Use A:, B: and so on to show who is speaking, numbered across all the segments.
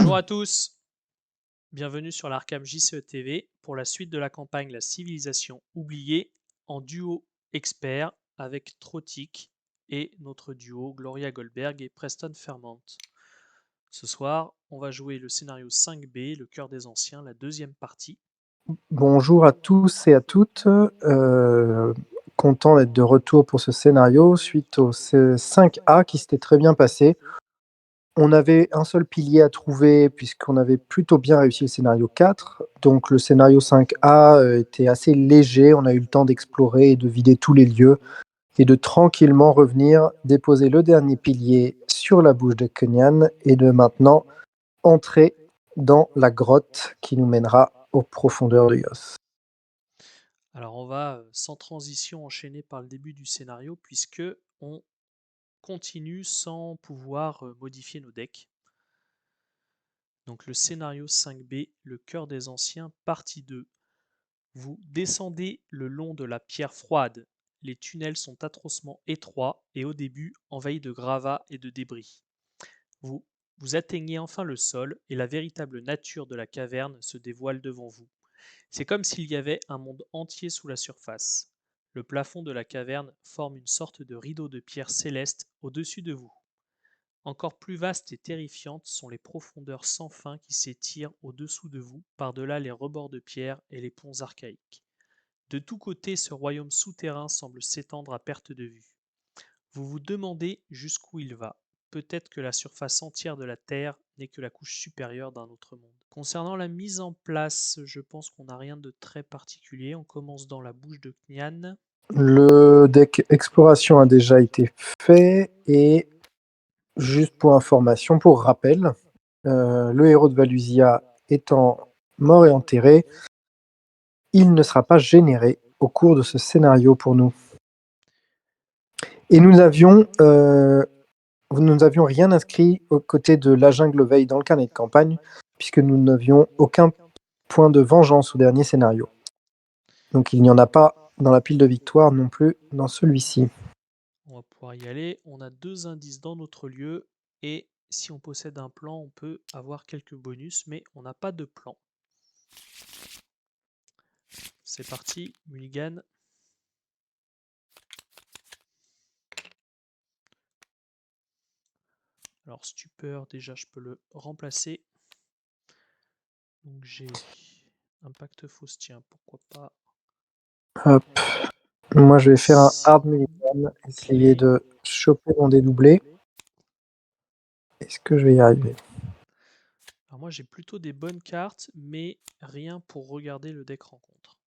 A: Bonjour à tous, bienvenue sur l'Arkham JCE TV pour la suite de la campagne La Civilisation oubliée en duo expert avec Trotic et notre duo Gloria Goldberg et Preston Fairmont. Ce soir, on va jouer le scénario 5B, Le cœur des anciens, la deuxième partie.
B: Bonjour à tous et à toutes. Content d'être de retour pour ce scénario suite au 5A qui s'était très bien passé. On avait un seul pilier à trouver puisqu'on avait plutôt bien réussi le scénario 4. Donc le scénario 5A était assez léger. On a eu le temps d'explorer et de vider tous les lieux et de tranquillement revenir déposer le dernier pilier sur la bouche de Kenyan et de maintenant entrer dans la grotte qui nous mènera aux profondeurs de Yos.
A: Alors on va sans transition enchaîner par le début du scénario puisque on continue sans pouvoir modifier nos decks. Donc le scénario 5B, Le cœur des anciens, partie 2. Vous descendez le long de la pierre froide. Les tunnels sont atrocement étroits et au début envahis de gravats et de débris. Vous atteignez enfin le sol et la véritable nature de la caverne se dévoile devant vous. C'est comme s'il y avait un monde entier sous la surface. Le plafond de la caverne forme une sorte de rideau de pierre céleste au-dessus de vous. Encore plus vastes et terrifiantes sont les profondeurs sans fin qui s'étirent au-dessous de vous, par-delà les rebords de pierre et les ponts archaïques. De tous côtés, ce royaume souterrain semble s'étendre à perte de vue. Vous vous demandez jusqu'où il va. Peut-être que la surface entière de la Terre n'est que la couche supérieure d'un autre monde. Concernant la mise en place, je pense qu'on n'a rien de très particulier. On commence dans la bouche de Knian.
B: Le deck exploration a déjà été fait et juste pour information, pour rappel, le héros de Valusia étant mort et enterré, il ne sera pas généré au cours de ce scénario pour nous. Et nous n'avions rien inscrit aux côtés de la jungle veille dans le carnet de campagne, puisque nous n'avions aucun point de vengeance au dernier scénario. Donc il n'y en a pas dans la pile de victoire non plus dans celui-ci.
A: On va pouvoir y aller. On a 2 indices dans notre lieu et si on possède un plan, on peut avoir quelques bonus, mais on n'a pas de plan. C'est parti, Mulligan. Alors stupeur, déjà je peux le remplacer. Donc j'ai un pacte faustien, pourquoi pas.
B: Hop. Moi, je vais faire un hard mulligan, essayer
A: Clé.
B: de choper mon dédoublé. Est-ce que je vais y arriver?
A: Alors moi j'ai plutôt des bonnes cartes, mais rien pour regarder le deck rencontre.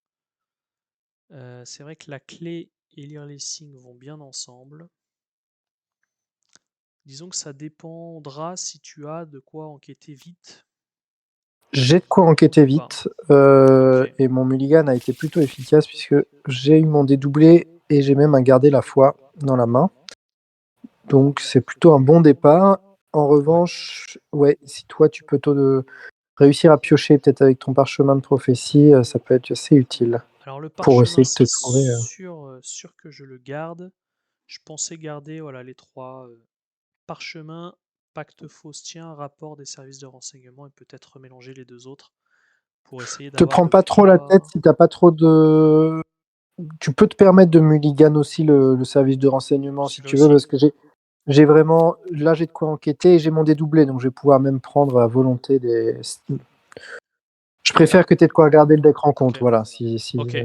A: C'est vrai que la clé et lire les signes vont bien ensemble. Disons que ça dépendra si tu as de quoi enquêter vite.
B: J'ai de quoi enquêter vite,
A: Ok.
B: et mon mulligan a été plutôt efficace puisque j'ai eu mon dédoublé et j'ai même gardé la foi dans la main. Donc c'est plutôt un bon départ. En revanche, ouais, si toi tu peux réussir à piocher peut-être avec ton parchemin de prophétie, ça peut être assez utile
A: Alors le
B: pour
A: parchemin,
B: essayer de te
A: c'est
B: trouver.
A: sûr que je le garde. Je pensais garder voilà, les 3 parchemins, pacte faustien, rapport des services de renseignement et peut-être remélanger les 2 autres pour essayer
B: Te
A: d'avoir
B: prends
A: de
B: pas trop la tête
A: quoi.
B: si t'as pas trop de. Tu peux te permettre de mulligan aussi le service de renseignement si
A: Celui-là
B: tu veux,
A: aussi.
B: parce que j'ai vraiment. Là, j'ai de quoi enquêter et j'ai mon dédoublé, donc je vais pouvoir même prendre à volonté des. Je préfère que tu aies de quoi regarder le deck rencontre,
A: Ok.
B: voilà.
A: Ok.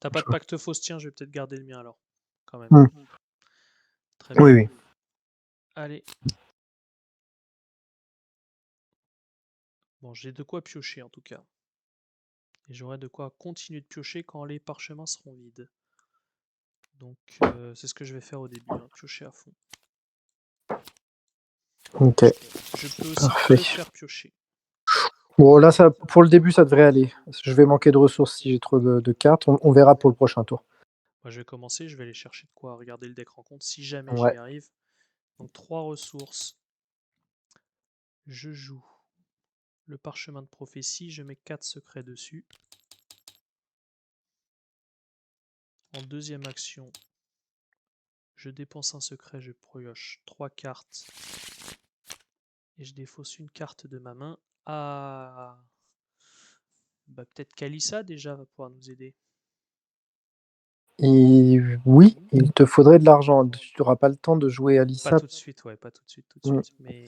A: T'as pas de pacte faustien, je vais peut-être garder le mien alors. Quand même.
B: Hmm.
A: Très
B: Oui,
A: bien.
B: oui.
A: Allez. Bon, j'ai de quoi piocher en tout cas. Et j'aurai de quoi continuer de piocher quand les parchemins seront vides. Donc c'est ce que je vais faire au début, hein, piocher à fond.
B: Ok,
A: Je peux aussi
B: parfait.
A: te faire piocher.
B: Bon, là, ça, pour le début, ça devrait aller. Je vais manquer de ressources si j'ai trop de cartes. On verra pour le prochain tour.
A: Moi je vais commencer, je vais aller chercher de quoi regarder le deck rencontre si jamais
B: Ouais.
A: j'y arrive. Donc 3 ressources. Je joue le parchemin de prophétie, je mets 4 secrets dessus. En deuxième action, je dépense un secret, je pioche 3 cartes Et je défausse une carte de ma main. Ah, bah, peut-être qu'Alissa déjà va pouvoir nous aider.
B: Et oui, il te faudrait de l'argent. Tu n'auras pas le temps de jouer
A: Pas
B: Alissa.
A: tout de suite, ouais, pas tout de suite, tout de
B: Mm.
A: suite. Mais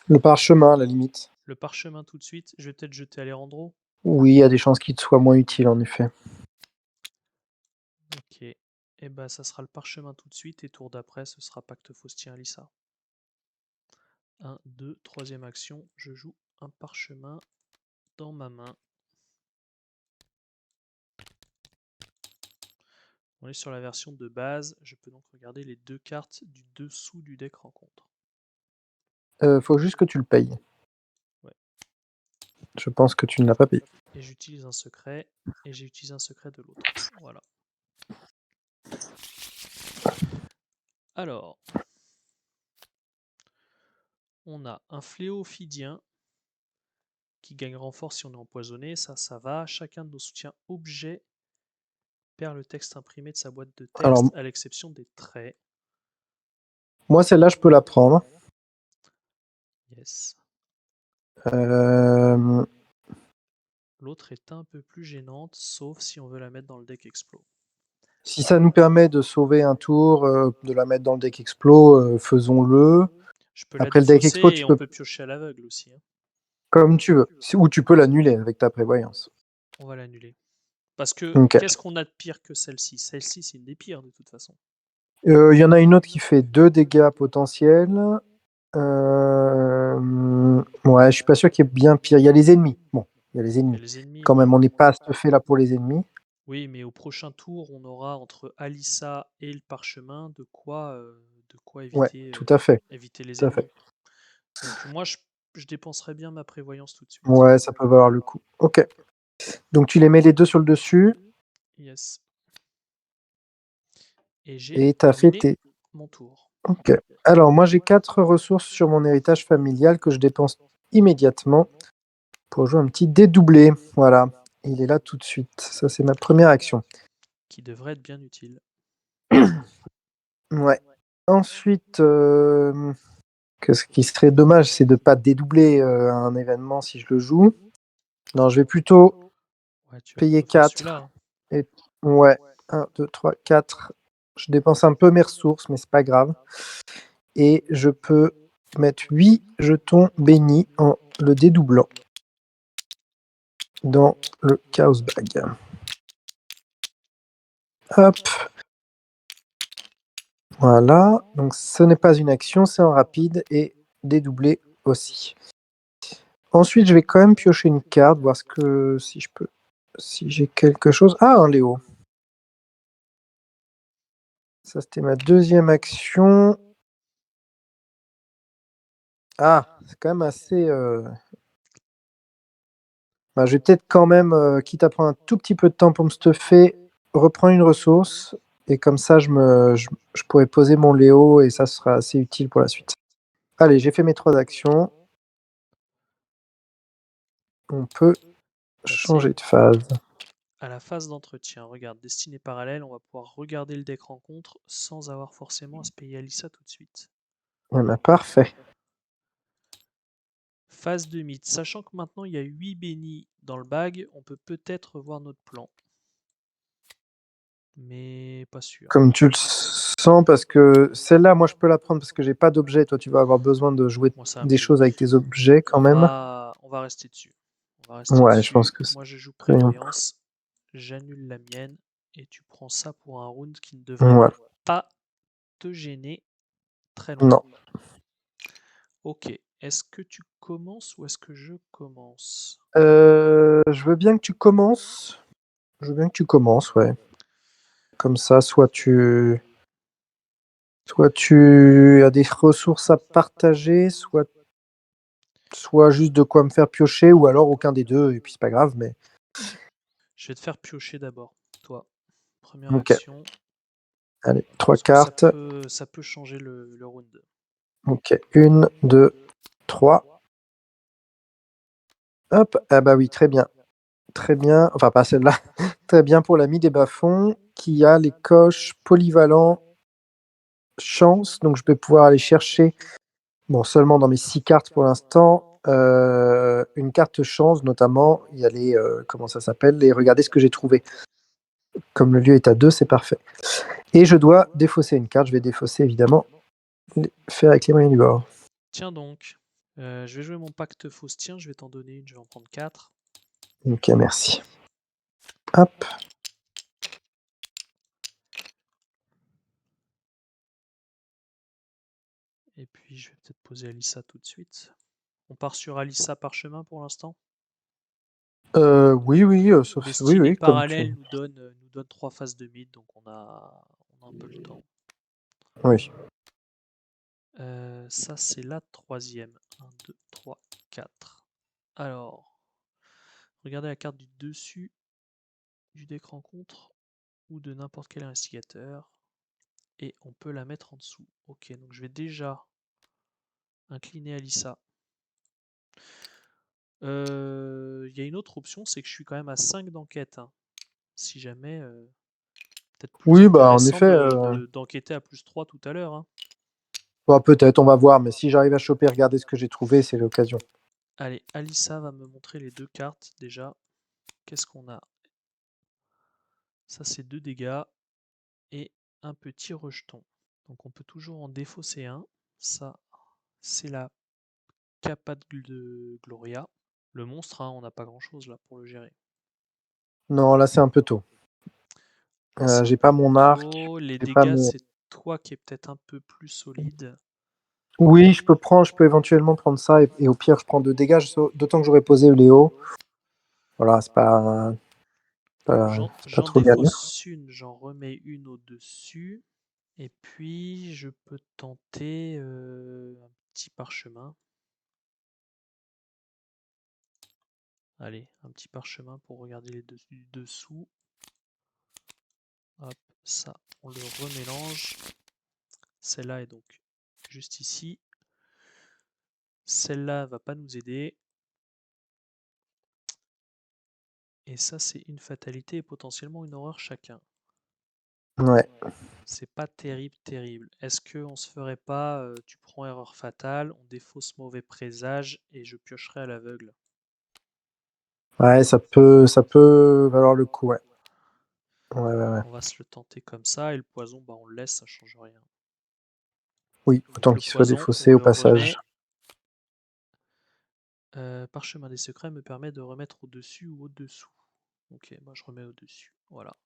B: Le parchemin, à la limite.
A: le parchemin tout de suite. Je vais peut-être jeter Alejandro.
B: Oui, il y a des chances qu'il te soit moins utile, en effet.
A: Ok. Et bah ça sera le parchemin tout de suite. Et tour d'après, ce sera Pacte Faustien Alissa. 1, 2, troisième action. Je joue un parchemin dans ma main. On est sur la version de base. Je peux donc regarder les deux cartes du dessous du deck rencontre.
B: Faut juste que tu le payes.
A: Ouais.
B: Je pense que tu ne l'as pas payé.
A: Et j'utilise un secret. Et j'ai utilisé un secret de l'autre. Voilà. Alors, on a un fléau ophidien qui gagne renfort si on est empoisonné. Ça va. Chacun de nos soutiens objets perd le texte imprimé de sa boîte de
B: Alors,
A: texte, à l'exception des traits.
B: moi, celle-là, je peux la prendre.
A: Yes.
B: Euh,
A: L'autre est un peu plus gênante, sauf si on veut la mettre dans le deck Explo.
B: Si ça nous permet de sauver un tour, de la mettre dans le deck Explo, faisons-le.
A: Je peux la
B: Après le deck
A: défausser
B: Explo,
A: et
B: tu
A: on
B: peux
A: peut piocher à l'aveugle aussi, hein.
B: comme tu veux. Ou tu peux l'annuler avec ta prévoyance.
A: On va l'annuler. Parce que
B: Ok.
A: qu'est-ce qu'on a de pire que celle-ci? Celle-ci, c'est une des pires de toute façon.
B: Il y en a une autre qui fait 2 dégâts potentiels. Ouais, je suis pas sûr qu'il y ait bien pire. Il y a les ennemis. Bon, il y a les
A: Il y a
B: ennemis.
A: les ennemis,
B: Quand
A: oui.
B: même, on n'est pas stuffé là pour les ennemis.
A: Oui, mais au prochain tour, on aura entre Alissa et le parchemin de quoi
B: Ouais,
A: éviter,
B: tout à fait.
A: éviter les
B: Tout à fait.
A: ennemis. Donc moi, je dépenserais bien ma prévoyance tout de suite.
B: Ouais, ça peut valoir le coup. Ok. Donc tu les mets les deux sur le dessus
A: Yes. Et j'ai
B: et tu as fait
A: terminé
B: tes.
A: mon tour.
B: Ok. Alors, moi, j'ai 4 ressources sur mon héritage familial que je dépense immédiatement pour jouer un petit dédoublé. Voilà. Il est là tout de suite. Ça, c'est ma première action.
A: Qui devrait être bien utile.
B: Ouais. Ensuite, ce qui serait dommage, c'est de ne pas dédoubler un événement si je le joue. Non, je vais plutôt
A: Ouais, tu vas
B: payer
A: plutôt faire celui-là,
B: 4.
A: hein.
B: Et... Ouais. 1, 2, 3, 4. Je dépense un peu mes ressources, mais c'est pas grave. Et je peux mettre 8 jetons bénis en le dédoublant dans le Chaos Bag. Hop, voilà. Donc ce n'est pas une action, c'est en rapide et dédoublé aussi. Ensuite, je vais quand même piocher une carte, voir si je peux, si j'ai quelque chose. Ah, un Léo. Ça, c'était ma deuxième action. Ah, c'est quand même assez. Bah, je vais peut-être quand même, quitte à prendre un tout petit peu de temps pour me stuffer, reprendre une ressource. Et comme ça, je pourrais poser mon Léo et ça sera assez utile pour la suite. Allez, j'ai fait mes 3 actions. On peut
A: Passer
B: changer de phase.
A: à la phase d'entretien. Regarde, destinée parallèle, on va pouvoir regarder le deck rencontre sans avoir forcément à se payer Alissa tout de suite.
B: Eh ben, parfait.
A: Phase de mythe. Sachant que maintenant il y a 8 bénis dans le bag, on peut peut-être revoir notre plan. Mais pas sûr.
B: Comme tu le sens, parce que celle-là, moi, je peux la prendre parce que j'ai pas d'objet. Toi, tu vas avoir besoin de jouer
A: Moi, ça va me
B: des
A: payer.
B: choses avec tes objets quand même.
A: On va rester dessus. On va rester
B: Ouais, je pense
A: dessus.
B: que c'est
A: Moi, je joue
B: très bien.
A: prévoyance. J'annule la mienne. Et tu prends ça pour un round qui ne devrait
B: Voilà.
A: pas te gêner très
B: Non.
A: longtemps. Ok. Est-ce que tu commences ou est-ce que je commence?
B: Je veux bien que tu commences. Je veux bien que tu commences, ouais. Comme ça, soit tu as des ressources à partager, soit juste de quoi me faire piocher, ou alors aucun des deux, et puis c'est pas grave, mais
A: Je vais te faire piocher d'abord, toi. Première
B: ok.
A: action.
B: Allez, 3
A: Parce que
B: cartes.
A: ça peut changer le round.
B: Ok, 1, 2, 3. Hop, ah bah oui, très bien. Très bien, enfin pas celle-là, très bien pour l'ami des bas-fonds qui a les coches polyvalents chance, donc je vais pouvoir aller chercher Bon, seulement dans mes 6 cartes pour l'instant. Une carte chance, notamment, il y a les. Comment ça s'appelle? Les regardez ce que j'ai trouvé. Comme le lieu est à 2, c'est parfait. Et je dois défausser une carte. Je vais défausser évidemment. Faire avec les moyens du bord.
A: Tiens donc, je vais jouer mon pacte faustien, je vais t'en donner une, je vais en prendre 4.
B: Ok, merci. Hop.
A: Et puis je vais peut-être poser Alissa tout de suite. On part sur Alissa parchemin pour l'instant.
B: Oui, oui, sauf. Oui,
A: Destinée
B: oui, comme tu.
A: parallèle nous donne 3 phases de mid, donc on a un peu le temps.
B: Oui.
A: Ça c'est la troisième. 1, 2, 3, 4. Alors, regardez la carte du dessus du deck rencontre ou de n'importe quel investigateur. Et on peut la mettre en dessous. Ok, donc je vais déjà incliner Alissa. Il y a une autre option, c'est que je suis quand même à 5 d'enquête, hein. Si jamais, peut-être plus
B: Oui, bah en
A: intéressant
B: effet.
A: d'enquêter à plus 3 tout à l'heure, hein.
B: Bah, peut-être, on va voir. Mais si j'arrive à choper, regarder ce que j'ai trouvé, c'est l'occasion.
A: Allez, Alissa va me montrer les 2 cartes déjà. Qu'est-ce qu'on a? Ça c'est 2 dégâts et un petit rejeton. Donc on peut toujours en défausser un. Ça, c'est la Capa de Gloria. Le monstre, hein, on n'a pas grand-chose là pour le gérer.
B: Non, là, c'est un peu tôt.
A: Là, c'est un
B: J'ai pas
A: peu
B: mon arc.
A: tôt. Les
B: J'ai pas
A: dégâts,
B: mes.
A: c'est toi qui es peut-être un peu plus solide.
B: Oui, je peux éventuellement prendre ça et au pire, je prends 2 dégâts. D'autant que j'aurais posé Léo. Voilà,
A: J'en
B: c'est pas
A: j'en
B: trop gagné.
A: défausse une, j'en remets une au-dessus. Et puis, je peux tenter un petit parchemin. Allez, un petit parchemin pour regarder les dessous. Hop, ça, on le remélange. Celle-là est donc juste ici. Celle-là va pas nous aider. Et ça, c'est une fatalité et potentiellement une horreur chacun.
B: Ouais.
A: C'est pas terrible, terrible. Est-ce qu'on se ferait pas, tu prends erreur fatale, on défausse mauvais présage et je piocherai à l'aveugle?
B: Ouais, ça peut valoir le coup, ouais. Ouais, ouais, ouais.
A: On va se le tenter comme ça et le poison, bah on le laisse, ça change rien.
B: Oui,
A: Donc
B: autant
A: le
B: qu'il soit
A: poison, on
B: défaussé au
A: le
B: passage.
A: remet. Parchemin des secrets me permet de remettre au-dessus ou au-dessous. Ok, moi je remets au-dessus. Voilà.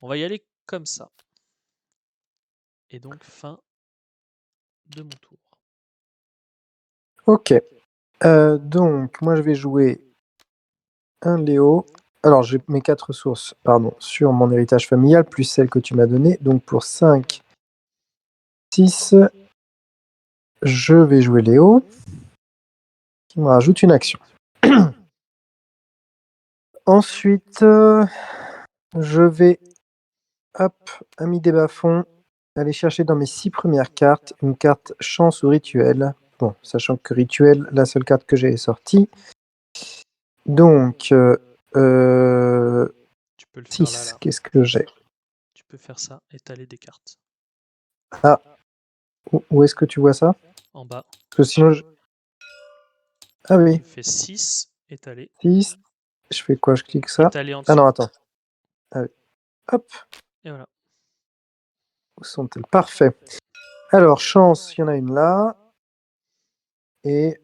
A: On va y aller comme ça. Et donc fin de mon tour.
B: Ok. Donc, moi, je vais jouer un Léo. Alors, j'ai mes 4 ressources, pardon, sur mon héritage familial, plus celle que tu m'as donnée. Donc, pour 5, 6, je vais jouer Léo, qui me rajoute une action. Ensuite, je vais, hop, ami des bas-fonds, aller chercher dans mes 6 premières cartes une carte chance ou rituel. Bon, sachant que rituel, la seule carte que j'ai est sortie. Donc,
A: Tu peux le faire là,
B: 6,
A: là.
B: qu'est-ce que j'ai?
A: Tu peux faire ça, étaler des cartes.
B: Ah, où est-ce que tu vois ça?
A: En bas,
B: Parce que sinon, ah oui,
A: tu fais 6, étaler.
B: 6. Je fais quoi? Je clique ça?
A: Étaler en
B: Ah non,
A: dessous.
B: attends. Ah oui. Hop,
A: Et voilà.
B: où sont-elles? Parfait. Alors, chance, il y en a une là. Et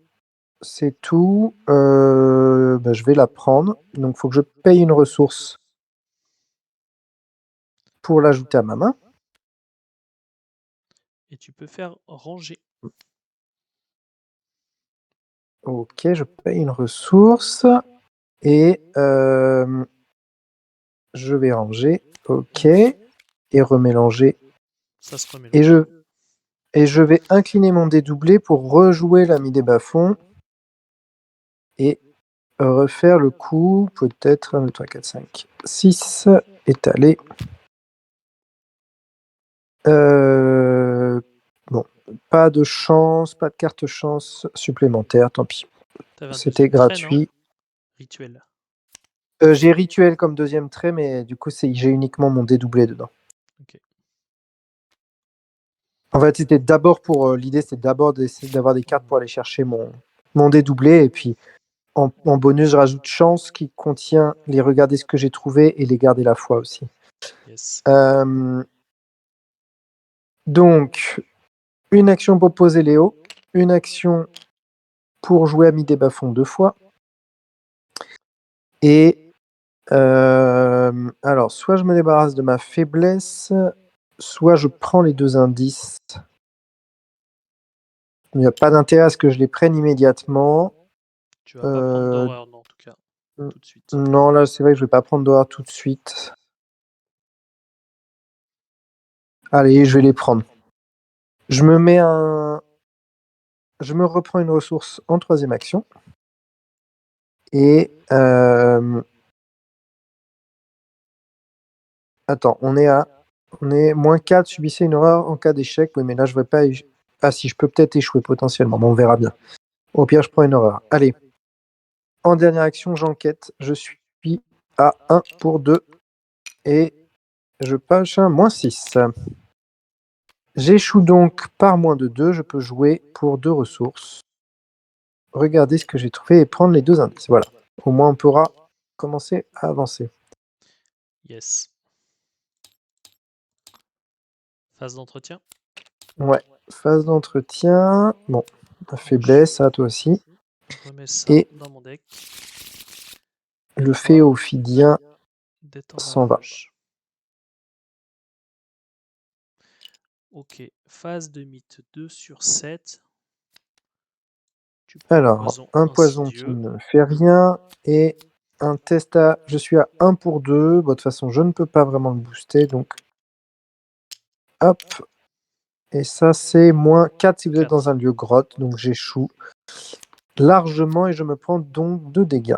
B: c'est tout. Bah, je vais la prendre. Donc, il faut que je paye une ressource pour l'ajouter à ma main.
A: Et tu peux faire ranger.
B: Ok, je paye une ressource. Et je vais ranger. Ok. Et remélanger.
A: Ça se
B: Et
A: remélange.
B: je, et je vais incliner mon dédoublé pour rejouer l'ami des bas-fonds. Et refaire le coup. Peut-être 1, 2, 3, 4, 5, 6. Étaler. Bon, pas de chance, pas de carte chance supplémentaire, tant pis.
A: T'avais un
B: C'était
A: deuxième trait, non?
B: gratuit.
A: Rituel.
B: J'ai rituel comme deuxième trait, mais du coup, j'ai uniquement mon dédoublé dedans.
A: Ok.
B: En fait, c'était d'abord pour l'idée, c'était d'abord d'essayer d'avoir des cartes pour aller chercher mon dédoublé. Et puis en bonus, je rajoute chance qui contient les regarder ce que j'ai trouvé et les garder la foi aussi.
A: Yes.
B: Donc, une action pour poser Léo, une action pour jouer Ami des Bas-fonds 2 fois. Et alors, soit je me débarrasse de ma faiblesse, soit je prends les 2 indices. Il n'y a pas d'intérêt à ce que je les prenne immédiatement.
A: Tu vas pas prendre d'horreur, non, en tout cas, tout de suite.
B: Non, là, c'est vrai que je vais pas prendre d'horreur tout de suite. Allez, je vais les prendre. Je me reprends une ressource en 3e action. Et attends, on est -4, subissez une horreur en cas d'échec. Oui, mais là, je ne vais pas. Ah, si, je peux peut-être échouer potentiellement. Bon, on verra bien. Au pire, je prends une horreur. Allez. En dernière action, j'enquête. Je suis à 1 pour 2. Et je pâche un -6. J'échoue donc par moins de 2. Je peux jouer pour 2 ressources. Regardez ce que j'ai trouvé et prendre les 2 indices. Voilà. Au moins, on pourra commencer à avancer.
A: Yes. Phase d'entretien.
B: Ouais. Phase d'entretien. Bon. La
A: Donc,
B: faiblesse, à toi aussi.
A: je remets ça
B: Et
A: dans mon deck.
B: le
A: 3
B: Féophidien
A: détendre
B: s'en va.
A: rage. Ok. Phase de mythe 2 sur 7. Tu prends un
B: Alors,
A: poison
B: un poison qui
A: insidieux.
B: ne fait rien et un test à... Je suis à 1 pour 2. Bon, de toute façon, je ne peux pas vraiment le booster, donc... Hop. Et ça, c'est -4 si vous êtes
A: 4.
B: dans un lieu grotte, donc j'échoue largement et je me prends donc 2 dégâts.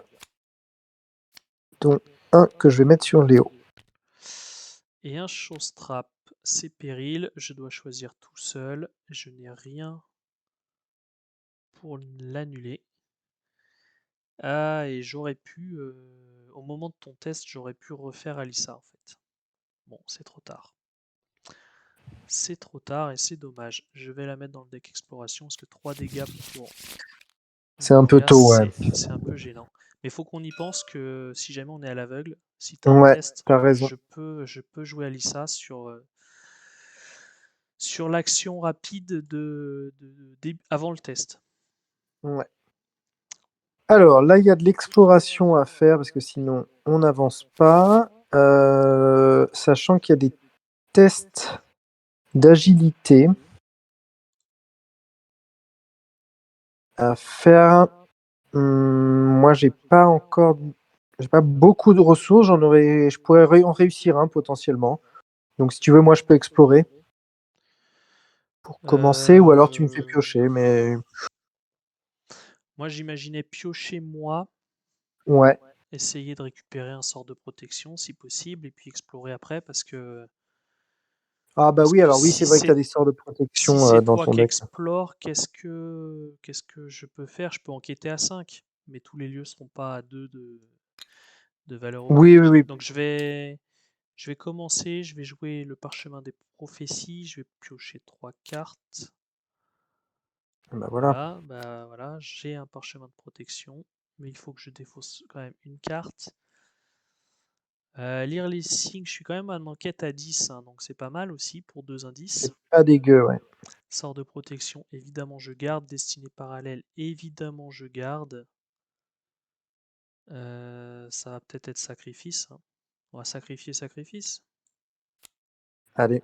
B: Dont un que je vais mettre sur Léo.
A: Et un chose trap, c'est péril. Je dois choisir tout seul. Je n'ai rien pour l'annuler. Ah, et j'aurais pu, au moment de ton test, j'aurais pu refaire Alissa en fait. Bon, c'est trop tard. C'est trop tard et c'est dommage. Je vais la mettre dans le deck exploration parce que 3 dégâts pour
B: C'est un peu
A: Gloria,
B: tôt, ouais.
A: c'est un peu gênant. Mais il faut qu'on y pense que si jamais on est à l'aveugle, si tu as un
B: Ouais,
A: test,
B: t'as raison.
A: je peux jouer Alissa sur l'action rapide avant le test.
B: Ouais. Alors, là, il y a de l'exploration à faire parce que sinon, on n'avance pas. Sachant qu'il y a des tests d'agilité à faire. Moi, j'ai pas beaucoup de ressources. Je pourrais en réussir un potentiellement. Donc, si tu veux, moi, je peux explorer pour commencer, ou alors tu me fais
A: Euh,
B: piocher. Mais
A: Moi, j'imaginais piocher moi,
B: ouais.
A: essayer de récupérer un sort de protection si possible, et puis explorer après
B: Ah bah
A: parce
B: oui,
A: que
B: alors oui, c'est vrai que tu as des sorts de
A: si
B: protection
A: c'est
B: dans
A: toi
B: ton
A: qui
B: deck.
A: explores, qu'est-ce que je peux faire? Je peux enquêter à 5, mais tous les lieux seront pas à 2 de valeur
B: Oui, oui,
A: occulte.
B: oui.
A: Donc je vais commencer, je vais jouer le parchemin des prophéties, je vais piocher 3 cartes.
B: Bah voilà.
A: Voilà, j'ai un parchemin de protection, mais il faut que je défausse quand même une carte. Lire les signes, je suis quand même en enquête à 10, hein, donc c'est pas mal aussi pour 2 indices.
B: C'est pas dégueu, ouais.
A: Sort de protection, évidemment je garde. Destinée parallèle, évidemment je garde. Ça va peut-être être sacrifice, hein. On va sacrifier sacrifice.
B: Allez.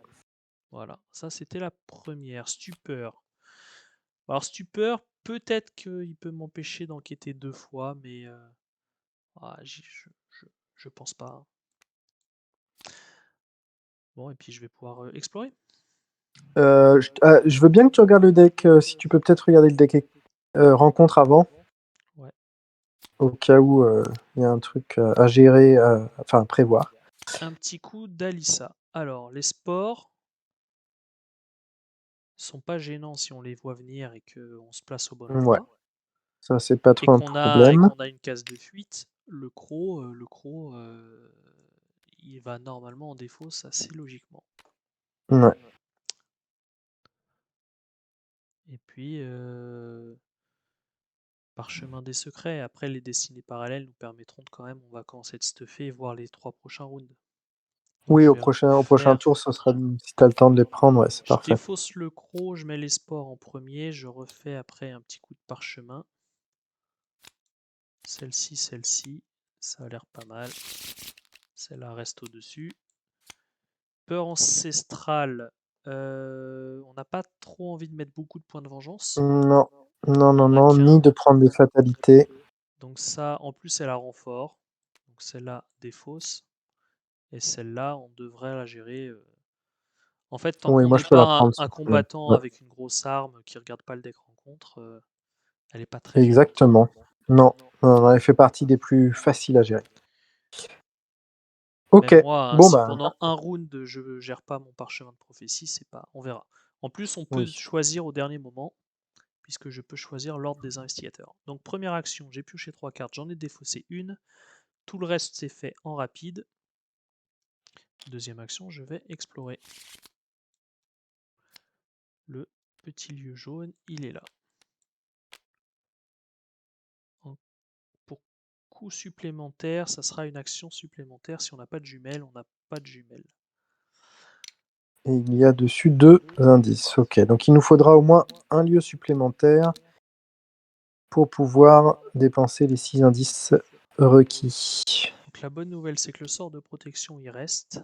A: Voilà, ça c'était la première. Stupeur. Alors stupeur, peut-être qu'il peut m'empêcher d'enquêter 2 fois, mais je pense pas, hein. Bon, et puis je vais pouvoir explorer.
B: Je veux bien que tu regardes le deck, si tu peux peut-être regarder le deck rencontre avant,
A: Ouais.
B: au cas où il y a un truc à gérer, enfin à prévoir.
A: Un petit coup d'Alissa. Alors, les sports sont pas gênants si on les voit venir et qu'on se place au bon
B: Ouais,
A: endroit.
B: ça c'est pas trop un
A: Et
B: problème.
A: qu'on a une case de fuite. Le croc, il va normalement en défaut, ça c'est logiquement.
B: Ouais.
A: Et puis, parchemin des secrets. Après, les destinées parallèles nous permettront de quand même, on va commencer de stuffer et voir les 3 prochains rounds. Donc
B: Oui,
A: je
B: au
A: vais
B: prochain
A: refaire.
B: tour, ce sera si tu as le temps de les prendre, ouais, c'est
A: Je
B: parfait.
A: défausse le croc, je mets les spores en premier, je refais après un petit coup de parchemin. Celle-ci, ça a l'air pas mal. Celle-là reste au-dessus. Peur ancestrale, on n'a pas trop envie de mettre beaucoup de points de vengeance.
B: Non, non,
A: On
B: non,
A: en a
B: non,
A: qu'un.
B: ni de prendre des fatalités.
A: Donc ça, en plus, elle a renfort. Donc celle-là défausse. Et celle-là, on devrait la gérer. En fait, tant
B: Oui,
A: qu'on
B: moi
A: n'est
B: je peux la
A: pas
B: prendre.
A: un combattant
B: Ouais,
A: avec une grosse arme qui regarde pas le deck rencontre, elle n'est pas très violente.
B: exactement. Non, non, non, elle fait partie des plus faciles à gérer. Ok,
A: Même moi, hein,
B: bon
A: si
B: bah,
A: pendant un round je gère pas mon parchemin de prophétie, c'est pas, on verra. En plus, on peut
B: oui.
A: choisir au dernier moment, puisque je peux choisir l'ordre des investigateurs. Donc première action, j'ai pioché 3 cartes, j'en ai défaussé une. Tout le reste c'est fait en rapide. Deuxième action, je vais explorer. Le petit lieu jaune, il est là. Pour coup supplémentaire, ça sera une action supplémentaire. Si on n'a pas de jumelles, on n'a pas de jumelles.
B: Et il y a dessus 2 indices. Ok, donc il nous faudra au moins un lieu supplémentaire pour pouvoir dépenser les 6 indices requis.
A: Donc la bonne nouvelle, c'est que le sort de protection, il reste.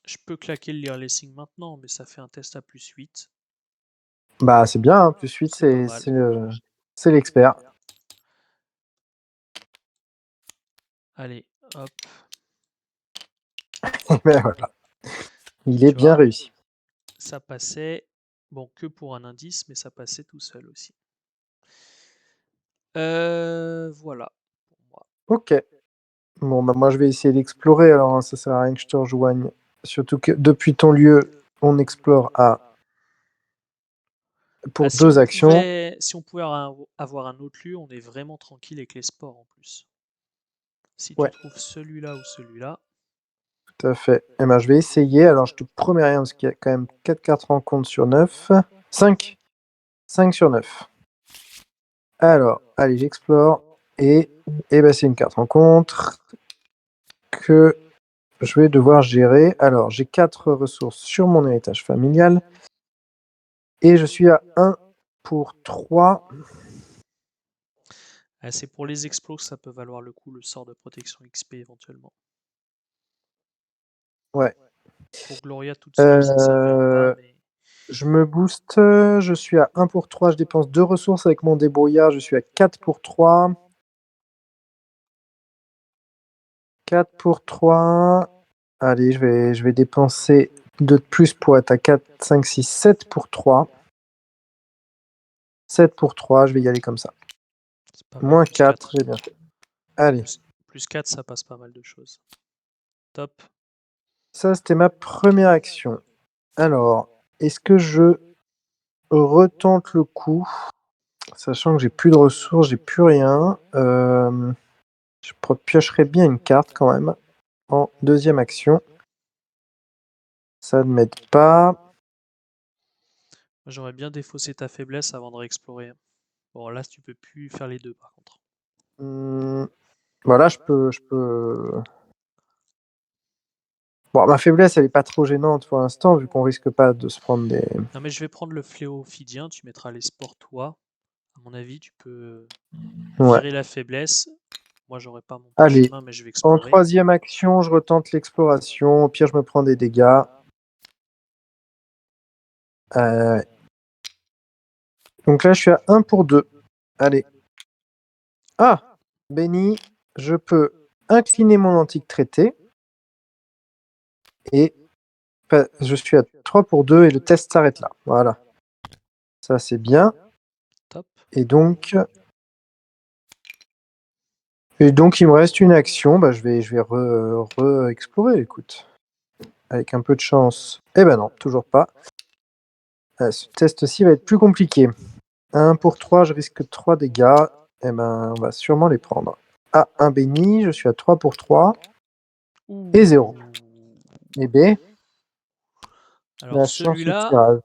A: Je peux claquer le Lear Lessing maintenant, mais ça fait un test à +8.
B: Bah c'est bien, hein, plus 8
A: C'est pas mal.
B: c'est l'expert.
A: Allez, hop.
B: Ben voilà. Il est
A: Tu
B: bien
A: vois,
B: réussi.
A: ça passait. Bon, que pour un indice, mais ça passait tout seul aussi. Voilà pour moi.
B: Ok. Bon, bah moi je vais essayer d'explorer, alors hein, ça sert à rien que je te rejoigne. Surtout que depuis ton lieu, on explore
A: Ah,
B: pour 2 actions.
A: si on pouvait avoir un autre lieu, on est vraiment tranquille avec les sports en plus. Si tu
B: Ouais,
A: trouves celui-là ou celui-là,
B: tout à fait. Et ben je vais essayer, alors je te promets rien parce qu'il y a quand même 4 cartes rencontres sur 9. 5 5 sur 9. Alors, allez, j'explore. Et ben c'est une carte rencontre que je vais devoir gérer. Alors, j'ai 4 ressources sur mon héritage familial. Et je suis à 1 pour 3.
A: c'est pour les explos que ça peut valoir le coup, le sort de protection XP éventuellement.
B: Ouais.
A: Pour Gloria toute seule, ça servira pas,
B: Euh,
A: mais
B: je me booste. Je suis à 1 pour 3. Je dépense 2 ressources avec mon débrouillard. Je suis à 4 pour 3. 4 pour 3. Allez, je vais dépenser 2 de plus pour être à 4, 5, 6, 7 pour 3. 7 pour 3, je vais y aller comme ça.
A: c'est pas mal,
B: Moins
A: plus
B: 4,
A: 4.
B: j'ai bien fait. Allez,
A: Plus 4, ça passe pas mal de choses. Top.
B: ça c'était ma première action. Alors, est-ce que je retente le coup, sachant que j'ai plus de ressources, j'ai plus rien. Je piocherais bien une carte quand même en deuxième action. Ça ne m'aide pas.
A: Moi, j'aurais bien défaussé ta faiblesse avant de réexplorer. Bon, là, tu peux plus faire les deux par contre.
B: Voilà, je peux. Bon, ma faiblesse, elle est pas trop gênante pour l'instant, vu qu'on risque pas de se prendre des.
A: Non, mais je vais prendre le fléau ophidien, tu mettras les sports toi. À mon avis, tu peux
B: Ouais.
A: virer la faiblesse. Moi, j'aurai pas mon
B: Allez,
A: parchemin, mais je vais
B: en
A: explorer.
B: troisième action, je retente l'exploration. Au pire, je me prends des dégâts. Euh, Donc là, je suis à 1 pour 2. Allez. Ah, Benny, je peux incliner mon antique traité. Et je suis à 3 pour 2 et le test s'arrête là. Voilà. Ça, c'est bien.
A: Top.
B: Et donc, il me reste une action. Bah, je vais re-explorer, écoute. Avec un peu de chance. Eh ben non, toujours pas. Ce test-ci va être plus compliqué. 1 pour 3, je risque 3 dégâts. Eh ben, on va sûrement les prendre. Ah, un béni, je suis à 3 pour 3. Et 0.
A: Ouh.
B: Et B,
A: Alors
B: la chance au
A: celui-là,
B: tirage.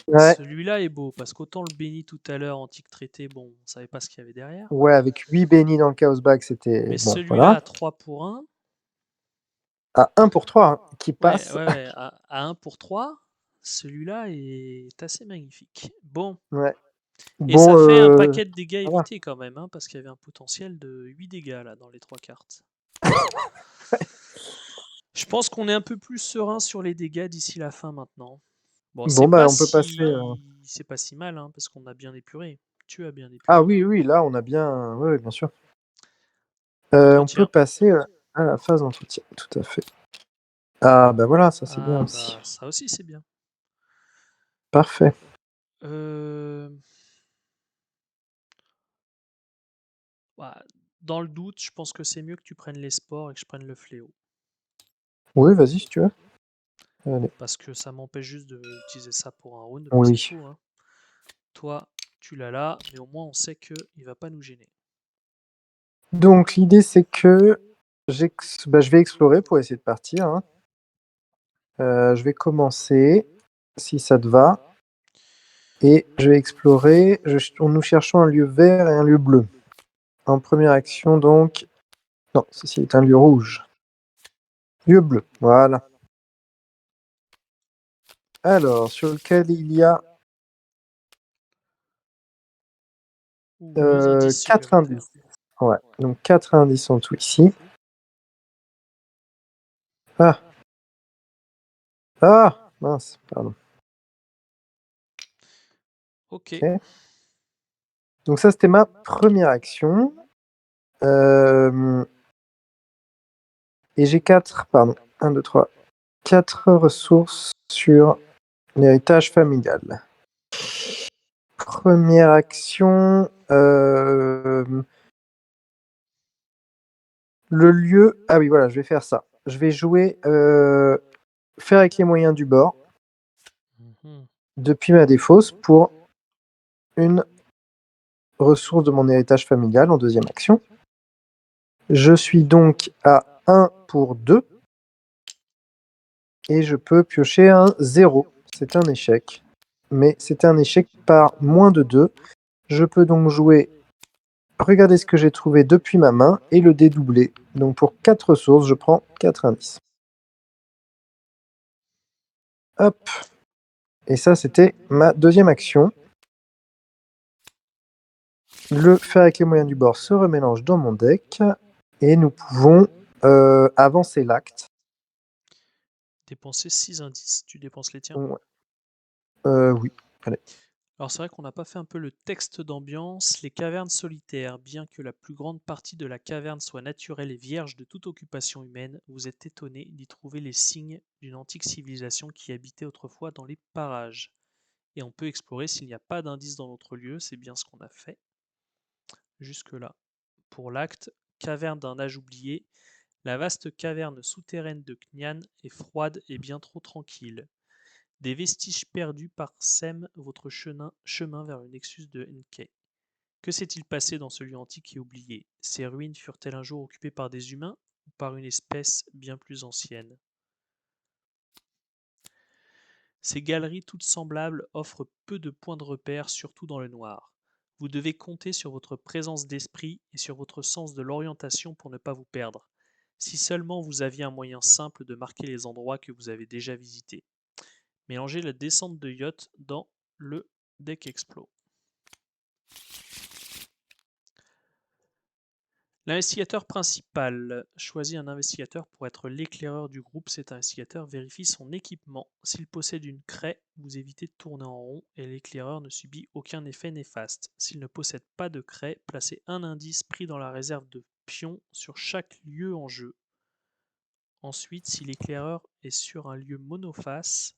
B: Ouais,
A: Celui-là est beau, parce qu'autant le béni tout à l'heure, antique traité, bon, on savait pas ce qu'il y avait derrière.
B: ouais, avec 8 bénis dans le Chaos Bag,
A: Mais
B: c'était bon,
A: celui-là
B: voilà.
A: à 3 pour 1,
B: À 1 pour 3, hein, qui
A: ouais,
B: passe.
A: ouais, ouais, à 1 pour 3, celui-là est assez magnifique. Bon,
B: Ouais.
A: et ça
B: Bon,
A: fait un paquet de dégâts
B: voilà.
A: évités quand même, hein, parce qu'il y avait un potentiel de 8 dégâts là dans les 3 cartes. Je pense qu'on est un peu plus serein sur les dégâts d'ici la fin maintenant. Bon,
B: Bon, bah, on peut passer.
A: c'est pas si mal, hein, parce qu'on a bien épuré. Tu as bien
B: Ah
A: épuré.
B: oui, oui, là, on a bien. Oui, bien sûr. On peut
A: Entretien.
B: passer à la phase d'entretien, tout à fait. Ah, bah voilà, ça c'est bien
A: Ah
B: aussi.
A: bah ça aussi c'est bien.
B: Parfait.
A: Euh, bah, dans le doute, je pense que c'est mieux que tu prennes les sports et que je prenne le fléau.
B: Oui, vas-y si tu veux. Allez.
A: Parce que ça m'empêche juste d'utiliser ça pour un round, mais c'est
B: Oui.
A: tout, hein. Toi, tu l'as là, mais au moins on sait qu'il va pas nous gêner.
B: Donc l'idée c'est que je vais explorer pour essayer de partir, hein. Je vais commencer, si ça te va, et je vais explorer. Nous cherchons un lieu vert et un lieu bleu. En première action donc. Non, ceci est un lieu rouge. Lieu bleu, voilà. Alors, sur lequel il y a
A: Ou 2 indices
B: 4
A: supplémentaires.
B: indices. Ouais, donc 4 indices en tout ici. Ah, ah, mince, pardon.
A: Ok.
B: Ok. Donc ça, c'était ma première action. Euh, et j'ai 4, pardon, 1, 2, 3, 4 ressources sur l'héritage familial. Première action, le lieu. Ah oui, voilà, je vais faire ça. Je vais jouer faire avec les moyens du bord
A: Mhm.
B: depuis ma défausse pour une ressource de mon héritage familial en deuxième action. Je suis donc à 1 pour 2 et je peux piocher un 0. C'est un échec. Mais c'est un échec par moins de 2. Je peux donc jouer, regarder ce que j'ai trouvé depuis ma main et le dédoubler. Donc pour 4 ressources, je prends 4 indices. Hop. Et ça, c'était ma deuxième action. Le faire avec les moyens du bord se remélange dans mon deck. Et nous pouvons avancer l'acte.
A: Dépenser 6 indices. Tu dépenses les tiens.
B: Ouais. Oui. Allez.
A: Alors c'est vrai qu'on n'a pas fait un peu le texte d'ambiance. Les cavernes solitaires, bien que la plus grande partie de la caverne soit naturelle et vierge de toute occupation humaine, vous êtes étonné d'y trouver les signes d'une antique civilisation qui habitait autrefois dans les parages. Et on peut explorer s'il n'y a pas d'indice dans notre lieu, c'est bien ce qu'on a fait jusque-là. Pour l'acte, caverne d'un âge oublié, la vaste caverne souterraine de Knyan est froide et bien trop tranquille. Des vestiges perdus parsèment votre chemin vers le nexus de Nkei. Que s'est-il passé dans ce lieu antique et oublié? Ces ruines furent-elles un jour occupées par des humains ou par une espèce bien plus ancienne? Ces galeries toutes semblables offrent peu de points de repère, surtout dans le noir. Vous devez compter sur votre présence d'esprit et sur votre sens de l'orientation pour ne pas vous perdre. Si seulement vous aviez un moyen simple de marquer les endroits que vous avez déjà visités. Mélangez la descente de yacht dans le deck Explo. L'investigateur principal choisit un investigateur pour être l'éclaireur du groupe. Cet investigateur vérifie son équipement. S'il possède une craie, vous évitez de tourner en rond et l'éclaireur ne subit aucun effet néfaste. S'il ne possède pas de craie, placez un indice pris dans la réserve de pions sur chaque lieu en jeu. Ensuite, si l'éclaireur est sur un lieu monoface,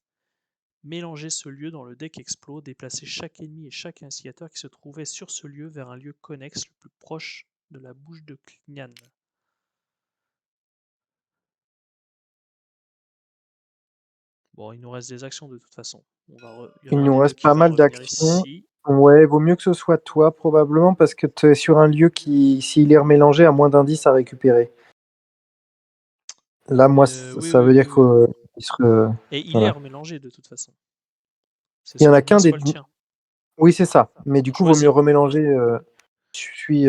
A: mélangez ce lieu dans le deck Explo, déplacez chaque ennemi et chaque initiateur qui se trouvait sur ce lieu vers un lieu connexe le plus proche de la bouche de Knyan. Bon, il nous reste des actions de toute façon. Il y en
B: Il
A: a un
B: nous
A: des deux
B: reste
A: qui
B: pas
A: va
B: mal
A: revenir
B: d'actions.
A: ici.
B: Ouais, vaut mieux que ce soit toi probablement parce que tu es sur un lieu qui, s'il est remélangé, a moins d'indices à récupérer. Là, moi,
A: Oui,
B: ça
A: oui,
B: veut
A: oui,
B: dire
A: oui.
B: qu'il se.
A: Et il est
B: Voilà.
A: remélangé de toute façon. C'est
B: Il y en a
A: soit le mien,
B: qu'un des
A: soit le
B: d
A: tien.
B: oui, c'est ça, mais du
A: On
B: coup, vaut mieux
A: choisit.
B: remélanger, celui,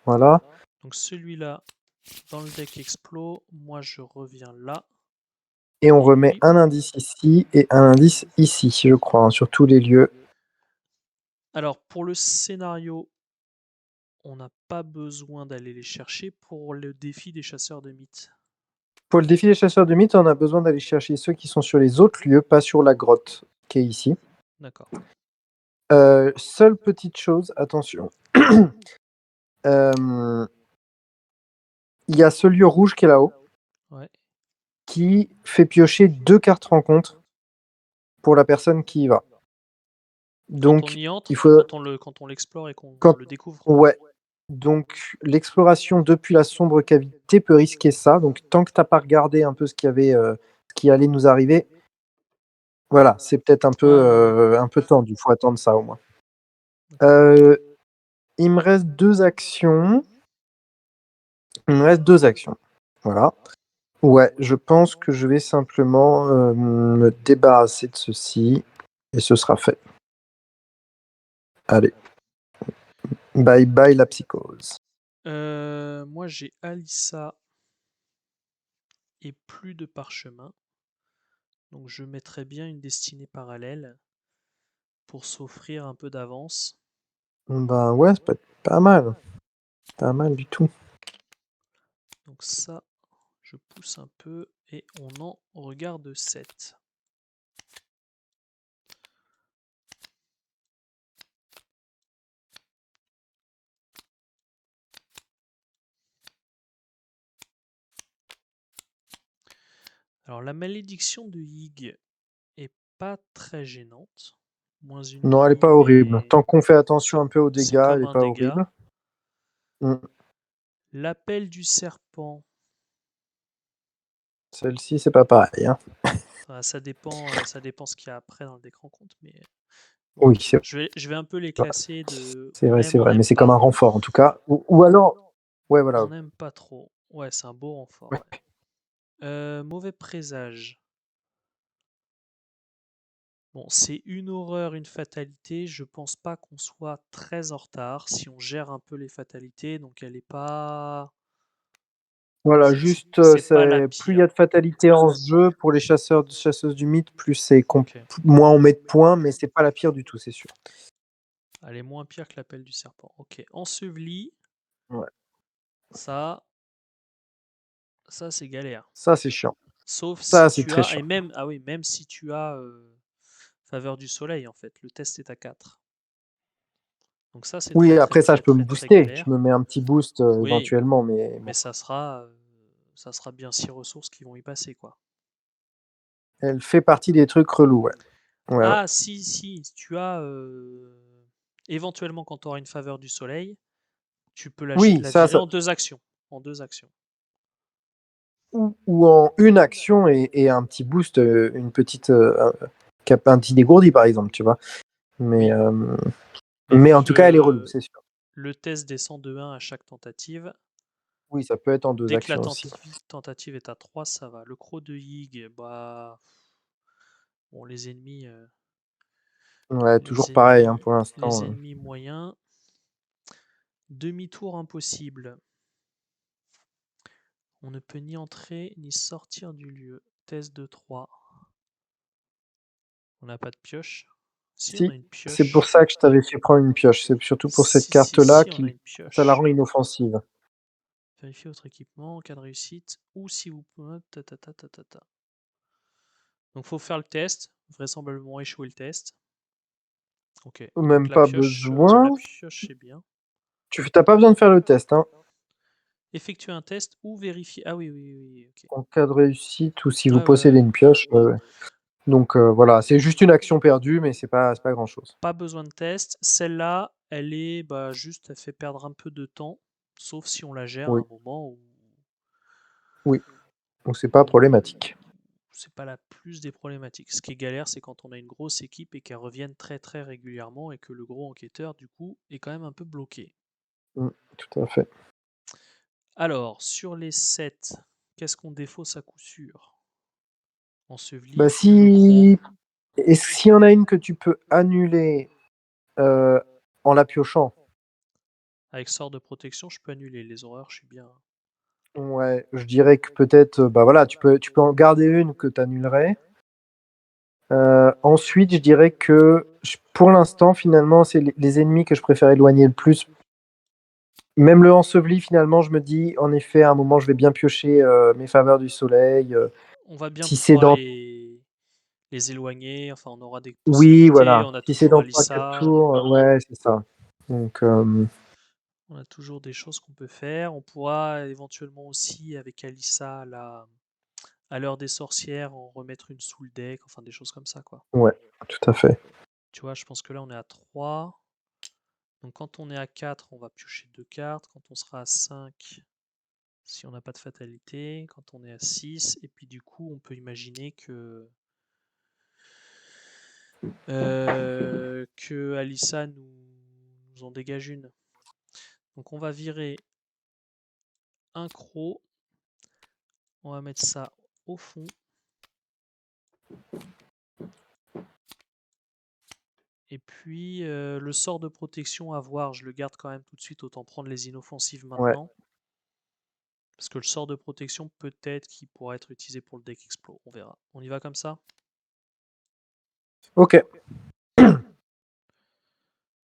B: voilà,
A: Donc celui-là dans le deck explo, moi je reviens là,
B: et on
A: et
B: remet
A: lui.
B: un indice ici et un indice ici, je crois, hein, sur tous les lieux.
A: Alors pour le scénario, on n'a pas besoin d'aller les chercher pour le défi des chasseurs de mythes.
B: Pour le défi des chasseurs de mythes, on a besoin d'aller chercher ceux qui sont sur les autres lieux, pas sur la grotte qui est ici.
A: D'accord.
B: Seule petite chose, attention. Euh, Il y a ce lieu rouge qui est là-haut,
A: Ouais.
B: qui fait piocher 2 cartes rencontre pour la personne qui y va.
A: Quand on
B: Donc,
A: y
B: il
A: entre,
B: faut
A: quand on l'explore et qu'on
B: quand
A: le découvre.
B: ouais, donc l'exploration depuis la sombre cavité peut risquer ça. Donc, tant que tu as pas regardé un peu ce qu'il y avait, ce qui allait nous arriver, voilà, c'est peut-être
A: Ah,
B: un peu tendu. Il faut attendre ça au moins.
A: d'accord.
B: Heu, il me reste 2 actions. Il me reste 2 actions. Voilà. Ouais, je pense que je vais simplement, me débarrasser de ceci et ce sera fait. Allez, bye bye la psychose.
A: Moi j'ai Alissa et plus de parchemin. Donc je mettrais bien une destinée parallèle pour s'offrir un peu d'avance.
B: Bah ouais, c'est pas mal. Pas mal du tout.
A: Donc ça, je pousse un peu et on en regarde 7. Alors la malédiction de Yig est pas très gênante. Moins une
B: Non, elle est
A: vie,
B: pas horrible.
A: mais
B: Tant qu'on fait attention un peu aux
A: c'est
B: dégâts, elle
A: comme
B: est
A: un
B: pas
A: dégât.
B: horrible. Mmh.
A: L'appel du serpent,
B: Celle-ci, c'est pas pareil, hein.
A: ça dépend ce qu'il y a après dans le deck rencontre, mais bon,
B: Oui,
A: je vais un peu les classer de
B: c'est
A: on
B: vrai, mais
A: n'aime
B: c'est comme
A: pas.
B: un renfort en tout cas. Ou alors ouais, voilà.
A: On n'aime pas trop. Ouais, c'est un beau renfort,
B: Ouais.
A: ouais. Mauvais présage. Bon, c'est une horreur, une fatalité. Je pense pas qu'on soit très en retard si on gère un peu les fatalités. Donc elle est pas.
B: Voilà, juste,
A: C'est pas la
B: c'est plus il y
A: pire.
B: a de fatalité en ce jeu pour les chasseuses du mythe, plus c'est
A: Ok.
B: moins on met de points, mais c'est pas la pire du tout, c'est sûr.
A: Elle est moins pire que l'appel du serpent. Ok. Enseveli,
B: Ouais.
A: ça, ça c'est galère.
B: Ça, c'est chiant.
A: Sauf si
B: Ça, c'est
A: tu
B: très
A: as, et
B: chiant.
A: même, ah oui, même si tu as faveur du soleil en fait. Le test est à 4. Donc ça c'est
B: Oui,
A: très très
B: après ça,
A: très
B: je peux me
A: très très
B: booster. Je
A: galère.
B: me mets un petit boost,
A: Oui,
B: éventuellement, mais
A: mais
B: bon.
A: ça sera bien 6 ressources qui vont y passer quoi.
B: Elle fait partie des trucs relous, ouais. Ouais, ouais.
A: Ah si si, tu as éventuellement quand tu auras une faveur du soleil, tu peux
B: Oui,
A: la virer
B: ça
A: en 2 actions. En 2 actions.
B: ou en une action et un petit boost, une petite, un petit dégourdi, par exemple, tu vois? Mais,
A: Oui, mais vu
B: mais en
A: que
B: tout cas, elle est relou, c'est sûr.
A: le test descend de 1 à chaque tentative,
B: Oui, ça peut être en 2
A: dès que la
B: actions aussi.
A: tentative est à 3, ça va. Le croc de Hig, bah bon
B: Ouais, toujours
A: les
B: pareil, hein,
A: ennemis
B: pour
A: les
B: l'instant,
A: ennemis moyens. Demi-tour impossible. On ne peut ni entrer ni sortir du lieu. Test de 3. On n'a pas de pioche. Si, on a
B: Si,
A: une
B: c'est pour
A: pioche.
B: ça que je t'avais fait prendre une pioche. C'est surtout pour cette
A: Si, si,
B: carte-là
A: si, on a
B: qui
A: une
B: ça la
A: pioche.
B: rend inoffensive.
A: Vérifiez votre équipement en cas de réussite. Ou si vous pouvez. Donc, faut faire le test. Vraisemblablement échouer le test. Ok. Donc,
B: Même pas
A: la
B: besoin.
A: pioche, c'est bien.
B: Tu as pas besoin de faire le test, hein.
A: Effectuer un test ou vérifier. Ah oui, oui, oui, oui, ok.
B: En cas de réussite ou si vous
A: Ouais, ouais,
B: possédez
A: ouais.
B: une pioche, donc voilà, c'est juste une action perdue, mais c'est pas grand-chose.
A: Pas besoin de test. Celle-là, elle est bah, juste, elle fait perdre un peu de temps. Sauf si on la gère à
B: Oui,
A: un moment où
B: oui, donc c'est pas problématique.
A: c'est pas la plus des problématiques. Ce qui est galère, c'est quand on a une grosse équipe et qu'elle revienne très très régulièrement et que le gros enquêteur, du coup, est quand même un peu bloqué.
B: Mmh, tout à fait.
A: Alors, sur les 7, qu'est-ce qu'on défausse à coup sûr?
B: Bah
A: Enseveli, le
B: si
A: croc.
B: Et s'il y en a une que tu peux annuler en la piochant,
A: Avec sort de protection, je peux annuler les horreurs, je suis bien.
B: ouais, je dirais que peut-être, bah voilà, tu peux en garder une que tu annulerais. Ensuite, je dirais que pour l'instant, finalement, c'est les ennemis que je préfère éloigner le plus. Même le enseveli, finalement, je me dis, en effet, à un moment, je vais bien piocher mes faveurs du soleil.
A: On va bien
B: Si c'est
A: pouvoir
B: dans...
A: les éloigner, enfin on aura des
B: Oui,
A: possibilités,
B: voilà.
A: on a
B: Si c'est
A: toujours
B: dans 3-4
A: Alissa,
B: tours, ouais, c'est ça. Donc,
A: on a toujours des choses qu'on peut faire. On pourra éventuellement aussi, avec Alissa, à l'heure des sorcières, en remettre une sous le deck, enfin des choses comme ça, quoi.
B: ouais, tout à fait.
A: Tu vois, je pense que là on est à 3. Donc quand on est à 4, on va piocher 2 cartes. Quand on sera à 5, si on n'a pas de fatalité. Quand on est à 6, et puis du coup, on peut imaginer que Alissa nous en dégage une. Donc on va virer un croc. On va mettre ça au fond. Et puis le sort de protection à voir, je le garde quand même tout de suite, autant prendre les inoffensives
B: Ouais.
A: maintenant. Parce que le sort de protection, peut-être qu'il pourra être utilisé pour le deck Explo. On verra. On y va comme ça?
B: Ok.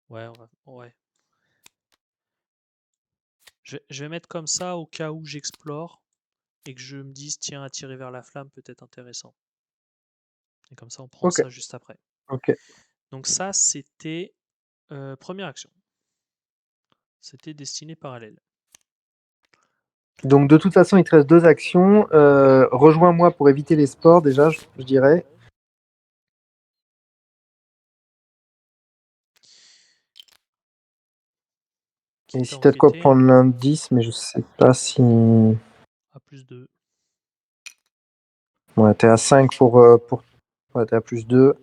A: Ouais, ouais. Je vais mettre comme ça au cas où j'explore et que je me dise, tiens, attirer vers la flamme peut être intéressant. Et comme ça, on prend
B: Ok.
A: ça juste après.
B: Ok.
A: Donc ça, c'était première action. C'était destiné parallèle.
B: Donc, de toute façon, il te reste 2 actions. Rejoins-moi pour éviter les sports, déjà, je dirais. Et
A: Quitte à
B: si t'as de quoi
A: enquêter,
B: prendre l'indice, mais je sais pas si...
A: à plus 2.
B: Ouais, t'es à 5 pour... Ouais, t'es à plus 2.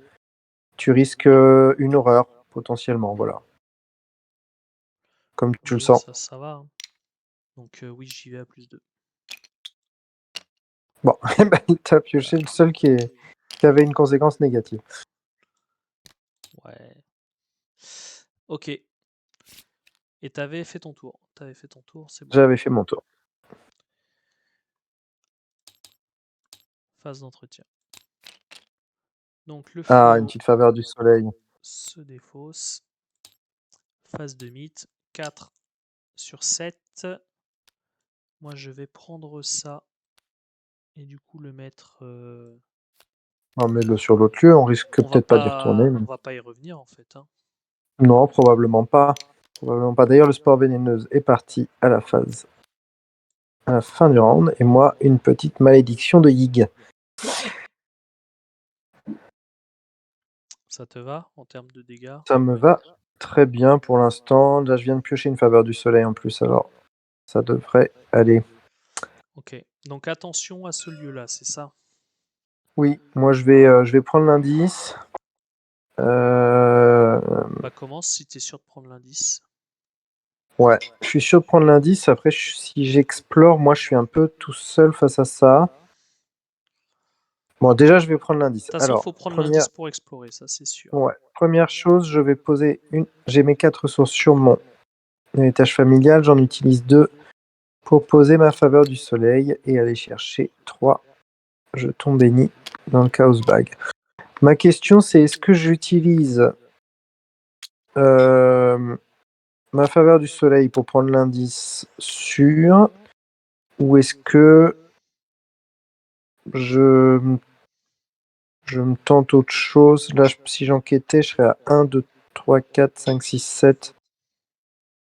B: Tu risques une horreur, potentiellement, voilà. Comme tu le
A: Oui,
B: sens.
A: ça va, hein. Donc oui, j'y vais à plus 2.
B: Bon, bah, t'as pioché
A: Voilà.
B: le seul qui avait une conséquence négative.
A: Ouais. Ok. Et t'avais fait ton tour. T'avais fait ton tour, c'est bon.
B: J'avais fait mon tour.
A: Phase d'entretien. Donc le
B: Ah, une
A: fléau
B: petite faveur du soleil.
A: se défausse. Phase de mythe. 4 sur 7. Moi, je vais prendre ça et du coup le mettre.
B: On met-le sur l'autre lieu, on risque peut-être pas d'y retourner.
A: On
B: Mais...
A: va pas y revenir en fait, hein.
B: Non, probablement pas. Probablement pas. D'ailleurs, le sport vénéneuse est parti à la phase, à la fin du round. Et moi, une petite malédiction de Yig.
A: Ça te va en termes de dégâts?
B: Ça me va très bien pour l'instant. Là, je viens de piocher une faveur du soleil en plus, alors ça devrait aller.
A: Ok. Donc attention à ce lieu-là, c'est ça?
B: Oui, moi je vais prendre l'indice. Euh,
A: Bah commence si t'es sûr de prendre l'indice.
B: Ouais, je suis sûr de prendre l'indice. Après, si j'explore, moi je suis un peu tout seul face à ça. Bon, déjà, je vais prendre
A: De
B: l'indice.
A: toute façon, il
B: Alors,
A: faut prendre l'indice pour explorer, ça c'est sûr.
B: ouais, première chose, je vais poser une. J'ai mes 4 ressources sur mon héritage familial. J'en utilise 2 pour poser ma faveur du soleil et aller chercher 3 jetons bénis dans le Chaos Bag. Ma question, c'est est-ce que j'utilise euh, ma faveur du soleil pour prendre l'indice sûr ou est-ce que je, je me tente autre chose? Là, si j'enquêtais, je serais à 1, 2, 3, 4, 5, 6, 7.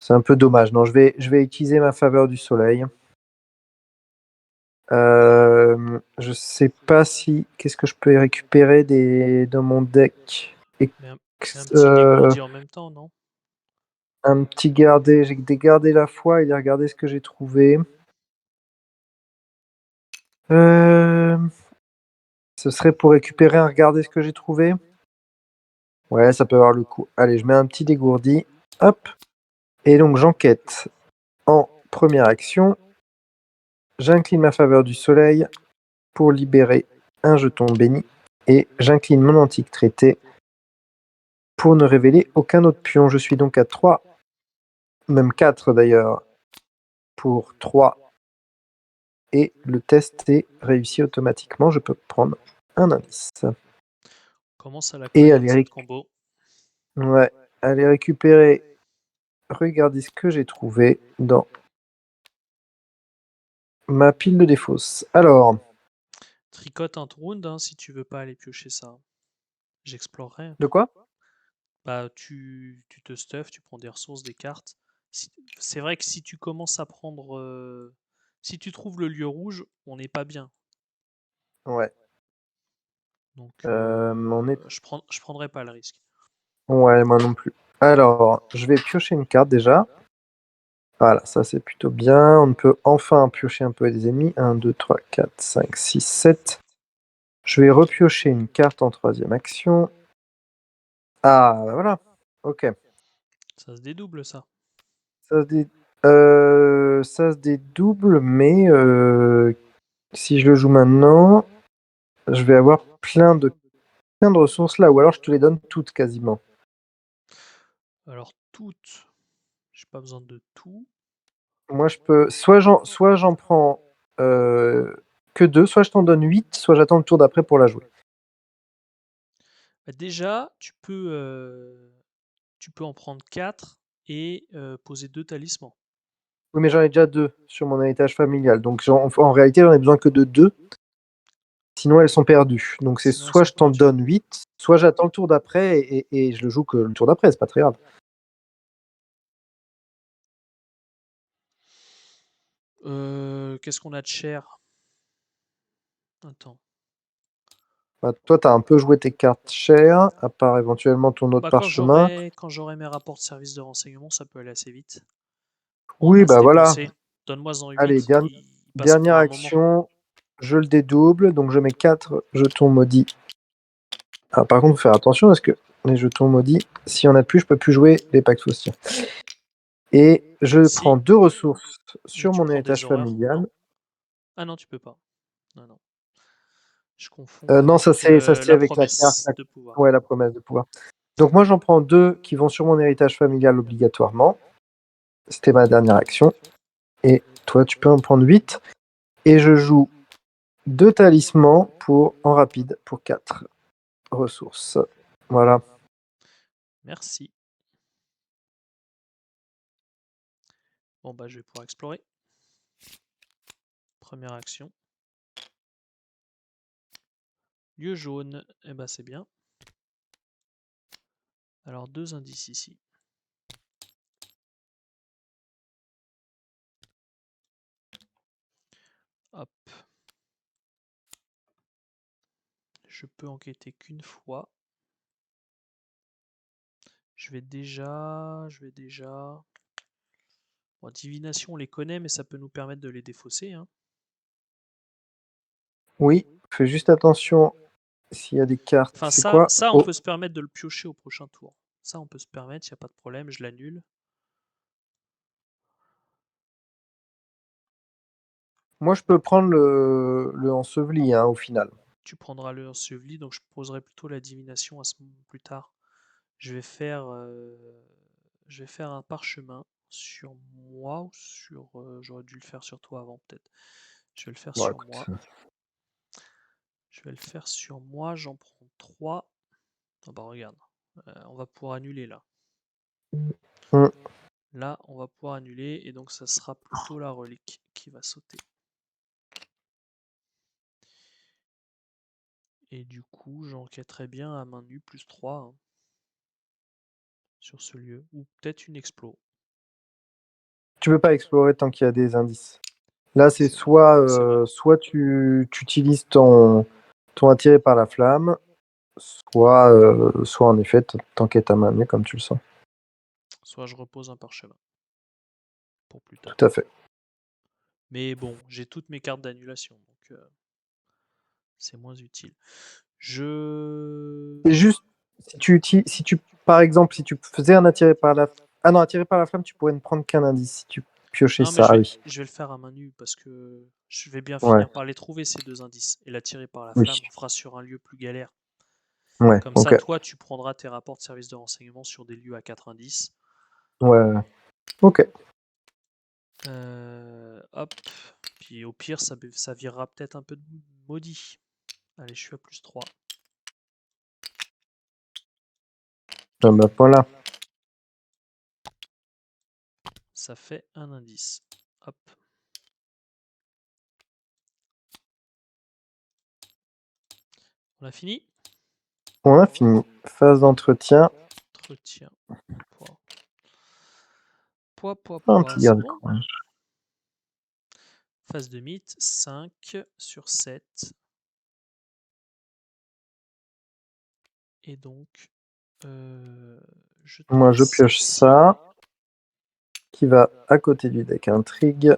B: C'est un peu dommage. Non, je vais utiliser ma faveur du soleil. Je sais pas si. Qu'est-ce que je peux récupérer dans mon deck?
A: Mais un petit dégourdi en même temps, non?
B: Un petit garder. J'ai des garder la foi et regarder ce que j'ai trouvé. Ce serait pour récupérer un regarder ce que j'ai trouvé. Ouais, ça peut avoir le coup. Allez, je mets un petit dégourdi. Hop. Et donc j'enquête en première action. J'incline ma faveur du soleil pour libérer un jeton béni Et j'incline mon antique traité pour ne révéler aucun autre pion. Je suis donc à 3, même 4 d'ailleurs, pour 3. Et le test est réussi automatiquement. Je peux prendre un indice.
A: Commence à la
B: Et
A: connaître, cette combo.
B: ouais, aller récupérer. Regardez ce que j'ai trouvé dans ma pile de défausse. Alors,
A: Tricote un round hein, si tu veux pas aller piocher ça. J'explorerai.
B: de quoi?
A: Bah, tu te stuffes, tu prends des ressources, des cartes. C'est vrai que si tu commences à prendre. Si tu trouves le lieu rouge, on n'est pas bien.
B: Ouais.
A: Donc,
B: On est...
A: je prendrai pas le risque.
B: Ouais, moi non plus. Alors, je vais piocher une carte déjà. Voilà, ça c'est plutôt bien. On peut enfin piocher un peu des ennemis. 1, 2, 3, 4, 5, 6, 7. Je vais repiocher une carte en troisième action. Ah, bah voilà. Ok.
A: Ça se dédouble, ça.
B: Ça se dédouble, mais si je le joue maintenant, je vais avoir plein de ressources là, ou alors je te les donne toutes quasiment.
A: Alors, toutes. J'ai pas besoin de tout.
B: Moi, je peux. Soit j'en prends que 2, soit je t'en donne 8, soit j'attends le tour d'après pour la jouer.
A: Bah, déjà, tu peux en prendre 4 et poser 2 talismans.
B: Oui, mais j'en ai déjà 2 sur mon héritage familial. Donc en réalité, j'en ai besoin que de 2. Sinon, elles sont perdues. Donc c'est
A: Sinon, elles
B: soit
A: sont
B: je t'en
A: perdues.
B: donne 8, soit j'attends le tour d'après et je le joue que le tour d'après, c'est pas très grave.
A: Qu'est-ce qu'on a de cher? Attends.
B: Bah, toi, t'as un peu joué tes cartes chères, à part éventuellement ton autre
A: Bah,
B: parchemin.
A: quand j'aurai mes rapports de service de renseignement, ça peut aller assez vite. On
B: Oui,
A: a à se
B: bah voilà.
A: dépenser. Donne-moi-en
B: Allez,
A: 8, il passe
B: dernière
A: pour un moment.
B: action, je le dédouble, donc je mets 4 jetons maudits. Ah, par contre, faut faire attention parce que les jetons maudits, s'il y en a plus, je peux plus jouer les pactes faustiens. Et je prends
A: Si,
B: 2 ressources
A: mais
B: sur
A: tu
B: mon
A: prends des
B: héritage
A: horreurs.
B: familial.
A: Non. Ah non, tu peux pas. Non, non. Je confonds
B: Non,
A: avec
B: ça c'est
A: la
B: avec la carte.
A: promesse de pouvoir.
B: Ouais, la promesse de pouvoir. Donc moi, j'en prends 2 qui vont sur mon héritage familial obligatoirement. C'était ma dernière action. Et toi, tu peux en prendre 8. Et je joue 2 talismans en rapide pour 4 ressources. Voilà.
A: Merci. Bon, bah, je vais pouvoir explorer. Première action. Lieu jaune. Eh ben, c'est bien. Alors, 2 indices ici. Hop. Je peux enquêter qu'une fois. Je vais déjà. Bon, divination, on les connaît, mais ça peut nous permettre de les défausser. Hein.
B: Oui, fais juste attention s'il y a des cartes.
A: Enfin,
B: C'est quoi?
A: ça, on
B: Oh,
A: peut se permettre de le piocher au prochain tour. Ça, on peut se permettre, il n'y a pas de problème, je l'annule.
B: moi, je peux prendre le enseveli hein, au final.
A: Tu prendras le enseveli, donc je poserai plutôt la divination à ce moment plus tard. Je vais faire, un parchemin sur moi ou sur. J'aurais dû le faire sur toi avant, peut-être. Je vais le faire
B: Bon,
A: sur
B: écoute.
A: moi. Je vais le faire sur moi, j'en prends 3. Ah bah regarde, on va pouvoir annuler là.
B: Hmm.
A: Là, on va pouvoir annuler et donc ça sera plutôt la relique qui va sauter. Et du coup, j'enquêterai bien à main nue plus 3 hein, sur ce lieu. Ou peut-être une explo.
B: Tu peux pas explorer tant qu'il y a des indices. Là, c'est
A: C'est vrai. C'est vrai.
B: soit tu utilises ton attiré par la flamme, soit en effet, t'enquêtes à main nue comme tu le sens.
A: Soit je repose un parchemin pour plus tard.
B: Tout à fait.
A: Mais bon, j'ai toutes mes cartes d'annulation, donc c'est moins utile. Je.
B: C'est juste, par exemple, si tu faisais un attiré par la... Ah non, attiré par la flamme, tu pourrais ne prendre qu'un indice si tu piochais
A: Non, mais
B: ça. Ah oui.
A: je vais le faire à main nue parce que je vais bien
B: Ouais,
A: finir par les trouver ces 2 indices. Et la tirer par la
B: oui.
A: flamme, on fera sur un lieu plus galère.
B: Ouais,
A: Comme ça,
B: ok.
A: toi, tu prendras tes rapports de service de renseignement sur des lieux à 4 indices.
B: Ouais, ok.
A: Hop. Puis au pire, ça virera peut-être un peu de maudit. Allez, je suis à +3.
B: Ah bah voilà.
A: Ça fait un indice. Hop. On a fini?
B: On a fini. Phase d'entretien.
A: Entretien. Poids. Poids, poids,
B: Un
A: poids.
B: petit
A: C'est
B: garde
A: bon?
B: courage.
A: Phase de mythe, 5 sur 7. Et donc, je te
B: Moi, je
A: laisse
B: pioche
A: sortir.
B: ça, qui va à côté du deck intrigue.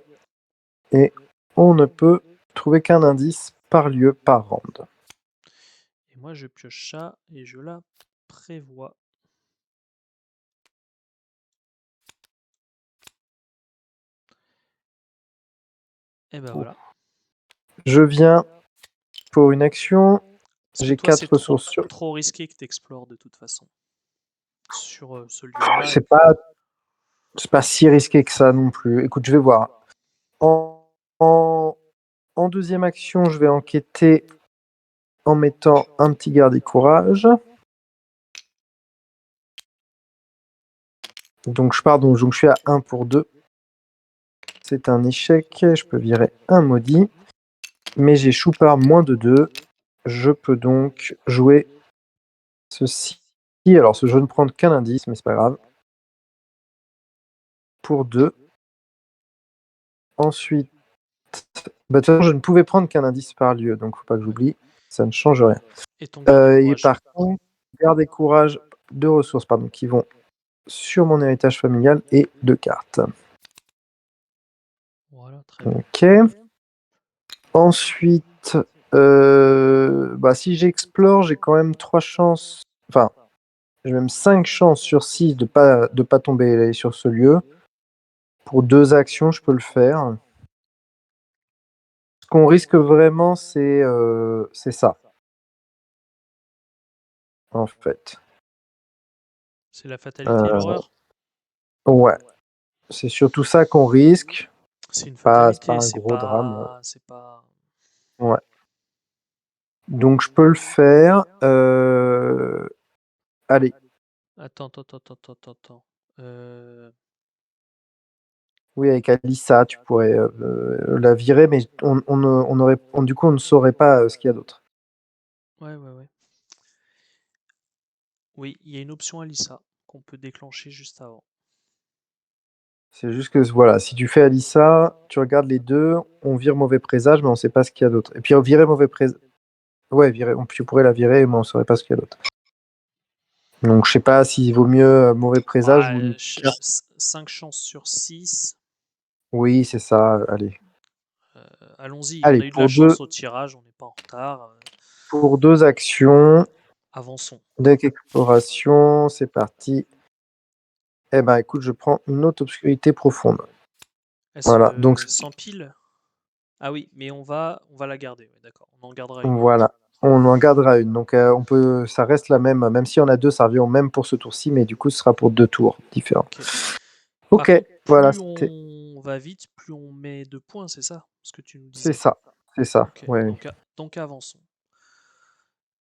B: Et on ne peut trouver qu'un indice par lieu, par round.
A: Et moi, je pioche ça et je la prévois. Et ben voilà.
B: Je viens pour une action.
A: Parce que
B: J'ai
A: toi, c'est
B: 4 ressources sur.
A: trop risqué que tu explores de toute façon. Sur ce lieu-là. Et
B: C'est
A: puis...
B: pas, c'est pas si risqué que ça non plus. Écoute, je vais voir. En, en, en deuxième action, je vais enquêter en mettant un petit garde et courage. Donc je pars, donc je suis à 1 pour 2. C'est un échec. Je peux virer un maudit. Mais j'ai Choupard moins de 2. Je peux donc jouer ceci. Alors ce jeu ne prend qu'un indice, mais c'est pas grave. Pour 2. Ensuite, bah, de toute façon, je ne pouvais prendre qu'un indice par lieu, donc faut pas que
A: Ouais.
B: j'oublie. Ça ne change rien.
A: Et ton garde et
B: Et
A: courage.
B: par contre, garde et courage, 2 ressources pardon, qui vont sur mon héritage familial et 2 cartes.
A: Voilà, très bien.
B: Ok. Ensuite, bah, si j'explore, j'ai quand même 3 chances. Enfin, j'ai même 5 chances sur 6 de pas tomber sur ce lieu. Pour 2 actions, je peux le faire. Ce qu'on risque vraiment, c'est ça, en fait.
A: C'est la fatalité et
B: Euh,
A: l'horreur.
B: ouais, c'est surtout ça qu'on risque.
A: C'est une
B: C'est pas
A: fatalité,
B: un
A: c'est
B: gros drame.
A: pas. C'est pas.
B: Ouais. Donc je peux le faire. Allez,
A: Attends.
B: oui, avec Alissa, tu pourrais la virer, mais du coup, on ne saurait pas ce qu'il y a d'autre.
A: Ouais. Oui, il y a une option Alissa qu'on peut déclencher juste avant.
B: C'est juste que, voilà, si tu fais Alissa, tu regardes les deux, on vire mauvais présage, mais on ne sait pas ce qu'il y a d'autre. Et puis, on virer mauvais présage. Ouais, tu pourrais la virer, mais on ne saurait pas ce qu'il y a d'autre. Donc, je sais pas s'il vaut mieux mauvais présage
A: Bah,
B: ou une carte.
A: 5 chances sur 6.
B: Oui, c'est ça. Allez.
A: Allons-y, on
B: Allez,
A: a eu de la chance au tirage, on n'est pas en retard.
B: pour 2 actions,
A: Avançons.
B: deck exploration, c'est parti. Eh ben, écoute, je prends une autre obscurité profonde. Voilà. Donc,
A: s'empile? Ah oui, mais on va la garder, ouais, d'accord. On en gardera une.
B: voilà. On en gardera une. Donc, ça reste la même. Même si on a deux, ça revient au même pour ce tour-ci, mais du coup, ce sera pour 2 tours différents.
A: Ok. Par
B: Ok,
A: contre,
B: voilà,
A: plus on va vite, plus on met de points, c'est ça? Ce que tu nous
B: c'est
A: disais.
B: ça. C'est ça.
A: Ok,
B: Ouais.
A: donc avançons.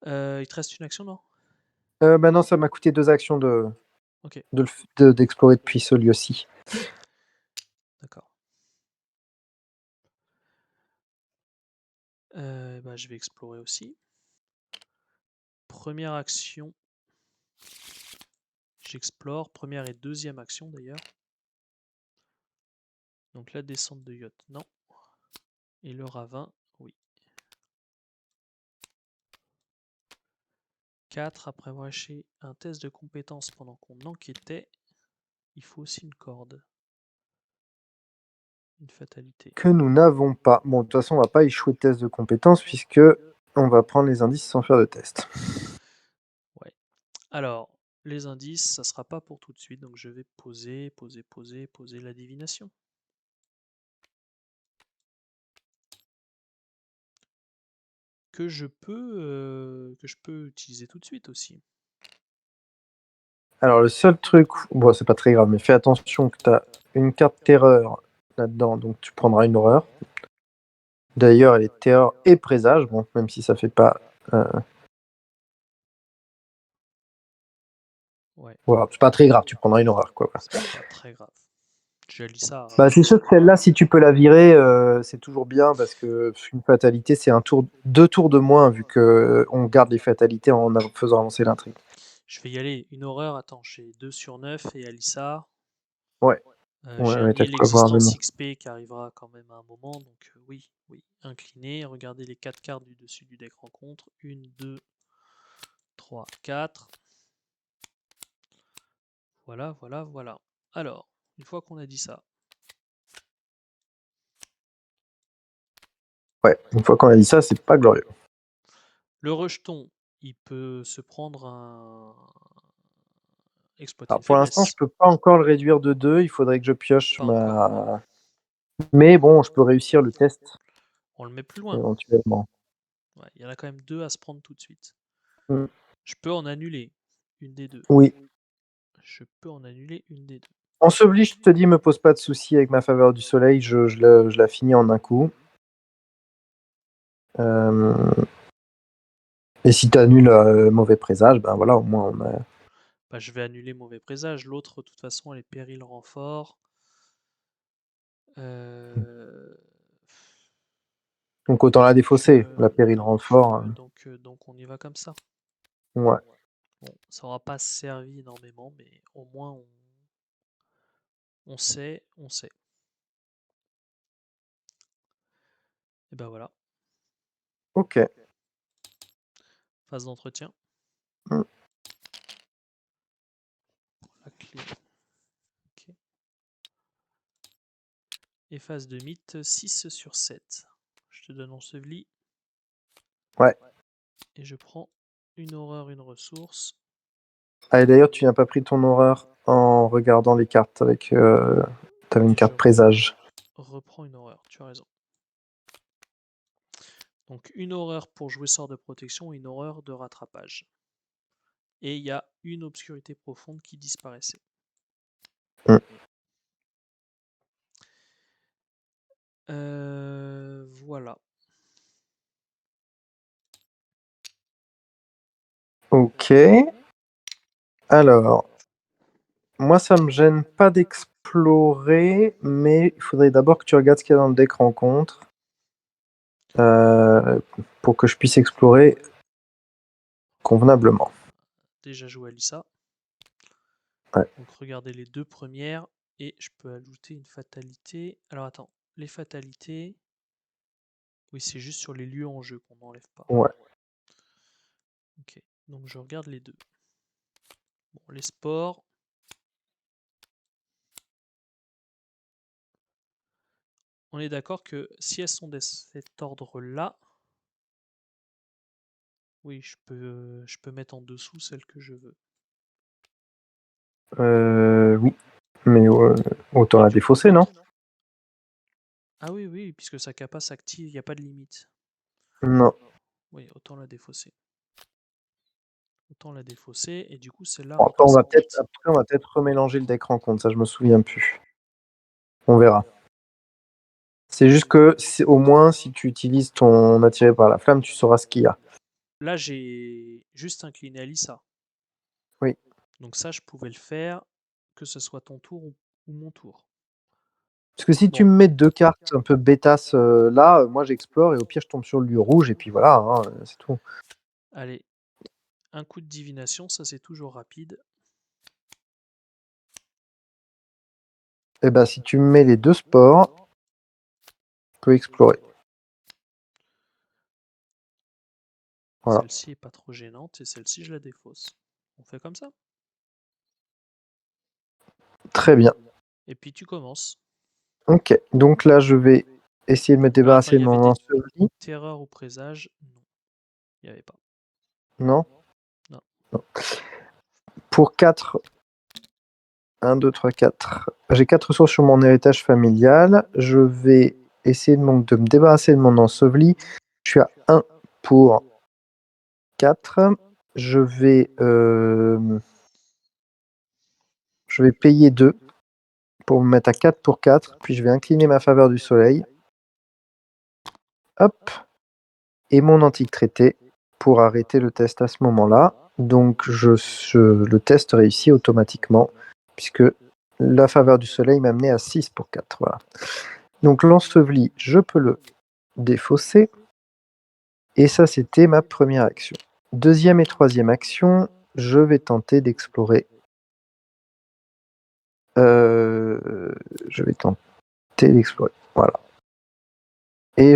A: Il te reste une action, non?
B: Maintenant, ça m'a coûté 2 actions
A: Ok,
B: d'explorer depuis ce lieu-ci.
A: d'accord. Bah, je vais explorer aussi. Première action, j'explore. Première et deuxième action d'ailleurs. Donc la descente de yacht, non. Et le ravin, oui. 4, après avoir lâché un test de compétence pendant qu'on enquêtait, il faut aussi une corde. Une fatalité.
B: Que nous n'avons pas. Bon, de toute façon, on va pas échouer de test de compétences puisque on va prendre les indices sans faire de test.
A: Ouais. Alors, les indices, ça sera pas pour tout de suite, donc je vais poser la divination. que je peux utiliser tout de suite aussi.
B: Alors, le seul truc, bon, c'est pas très grave, mais fais attention que tu as une carte terreur là-dedans, donc tu prendras une horreur. D'ailleurs, elle est terreur et présage, bon, même si ça fait pas.
A: Ouais,
B: Voilà, c'est pas très grave, tu prendras une horreur, quoi.
A: c'est pas très grave. Je lis ça.
B: Bah, c'est sûr que celle-là, si tu peux la virer, c'est toujours bien parce que une fatalité, c'est 2 tours de moins vu que on garde les fatalités en faisant avancer l'intrigue.
A: Je vais y aller. Une horreur, attends, j'ai 2 sur 9 et Alissa.
B: Ouais,
A: J'ai
B: ouais, t'as
A: annulé
B: de quoi voir
A: l'existence
B: venir.
A: XP qui arrivera quand même à un moment, donc oui, oui. Incliné, regardez les 4 cartes du dessus du deck rencontre. 1, 2, 3, 4. Voilà, voilà, voilà. Alors, une fois qu'on a dit ça,
B: Ouais, une fois qu'on a dit ça, c'est pas glorieux.
A: le rejeton, il peut se prendre un... exploiter
B: Alors
A: une
B: pour l'instant, je
A: faiblesse.
B: peux pas encore le réduire de 2, il faudrait que je pioche
A: Pas encore.
B: ma. Mais bon, je peux réussir le test
A: On le met plus loin.
B: éventuellement.
A: Ouais, il y en a quand même 2 à se prendre tout de suite.
B: Mm.
A: Je peux en annuler une des deux.
B: Oui.
A: Je peux en annuler une des deux.
B: Enseveli, je te dis, me pose pas de soucis avec ma faveur du soleil, je la finis en un coup. Et si tu annules mauvais présage, ben voilà, au moins on a.
A: Bah, je vais annuler mauvais présage. L'autre, de toute façon, elle est péril renfort. Euh,
B: Donc autant la défausser, la péril renfort.
A: donc on y va comme ça.
B: Ouais.
A: Bon, ça aura pas servi énormément, mais au moins on sait, on sait. Et ben voilà,
B: Ok.
A: phase d'entretien.
B: Mm.
A: La clé. Ok. Et phase de mythe, 6 sur 7. Je te donne enseveli.
B: Ouais.
A: Et je prends une horreur, une ressource.
B: Ah, et d'ailleurs, tu n'as pas pris ton horreur en regardant les cartes avec. T'avais une
A: Et je
B: carte présage.
A: reprends une horreur, tu as raison. Donc une horreur pour jouer sort de protection et une horreur de rattrapage. Et il y a une obscurité profonde qui disparaissait.
B: Mm.
A: Voilà.
B: Ok. Alors, moi, ça me gêne pas d'explorer, mais il faudrait d'abord que tu regardes ce qu'il y a dans le deck rencontre euh, pour que je puisse explorer convenablement.
A: Déjà joué Alissa.
B: Ouais.
A: Donc regardez les deux premières. Et je peux ajouter une fatalité. Alors attends, les fatalités. Oui, c'est juste sur les lieux en jeu qu'on n'enlève pas.
B: Ouais.
A: Ok, donc je regarde les deux. Bon, les sports. On est d'accord que si elles sont de cet ordre-là, oui, je peux mettre en dessous celle que je veux.
B: Oui. Mais autant
A: Et
B: la
A: du coup,
B: défausser, non?
A: ah oui, oui, puisque sa capa s'active, il n'y a pas de limite.
B: Non.
A: Oui, autant la défausser. Autant la défausser, et du coup, celle-là
B: Bon, après,
A: repasse en mythe.
B: on va peut-être remélanger le deck rencontre, ça je me souviens plus. On verra. C'est juste que au moins si tu utilises ton attiré par la flamme, tu sauras ce qu'il y a.
A: Là, j'ai juste incliné Alissa.
B: Oui.
A: Donc ça, je pouvais le faire, que ce soit ton tour ou mon tour.
B: Parce que si tu
A: Bon,
B: me mets 2 cartes un peu bêtas là, moi j'explore et au pire je tombe sur le lieu rouge et puis voilà, hein, c'est tout.
A: allez, un coup de divination, ça c'est toujours rapide.
B: Et ben si tu me mets les 2 sports, tu peux explorer. Voilà.
A: Celle-ci est pas trop gênante et celle-ci je la défausse. On fait comme ça.
B: Très bien.
A: Et puis tu commences.
B: Ok. Donc là je vais essayer de me
A: Alors attends,
B: débarrasser
A: il
B: de
A: y avait
B: mon
A: des
B: enseveli.
A: terreurs ou présages? Non, il n'y avait pas.
B: Non?
A: Non.
B: Non. Pour 4. 1, 2, 3, 4. J'ai 4 ressources sur mon héritage familial. Je vais essayer de me débarrasser de mon enseveli. Je suis à 1 pour 4. Je vais payer 2 pour me mettre à 4 pour 4, puis je vais incliner ma faveur du soleil. Hop. Et mon antique traité pour arrêter le test à ce moment-là. Donc le test réussit automatiquement, puisque la faveur du soleil m'a amené à 6 pour 4. Voilà. Donc l'enseveli, je peux le défausser. Et ça, c'était ma première action. Deuxième et troisième action, je vais tenter d'explorer. Je vais tenter d'explorer. Voilà. Et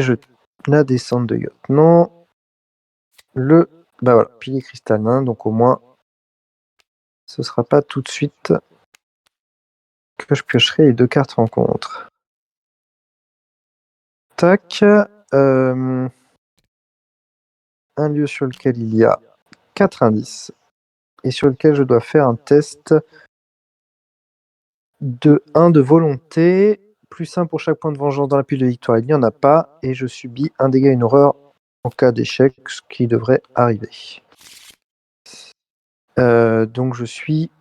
B: la descente de yacht. Non. Bah voilà, pilier cristallin. Donc au moins, ce sera pas tout de suite que je piocherai les 2 cartes rencontre. Tac. Un lieu sur lequel il y a 4 indices et sur lequel je dois faire un test de 1 de volonté, plus 1 pour chaque point de vengeance dans la pile de victoire. Il n'y en a pas et je subis un dégât, une horreur en cas d'échec, ce qui devrait arriver. Donc je suis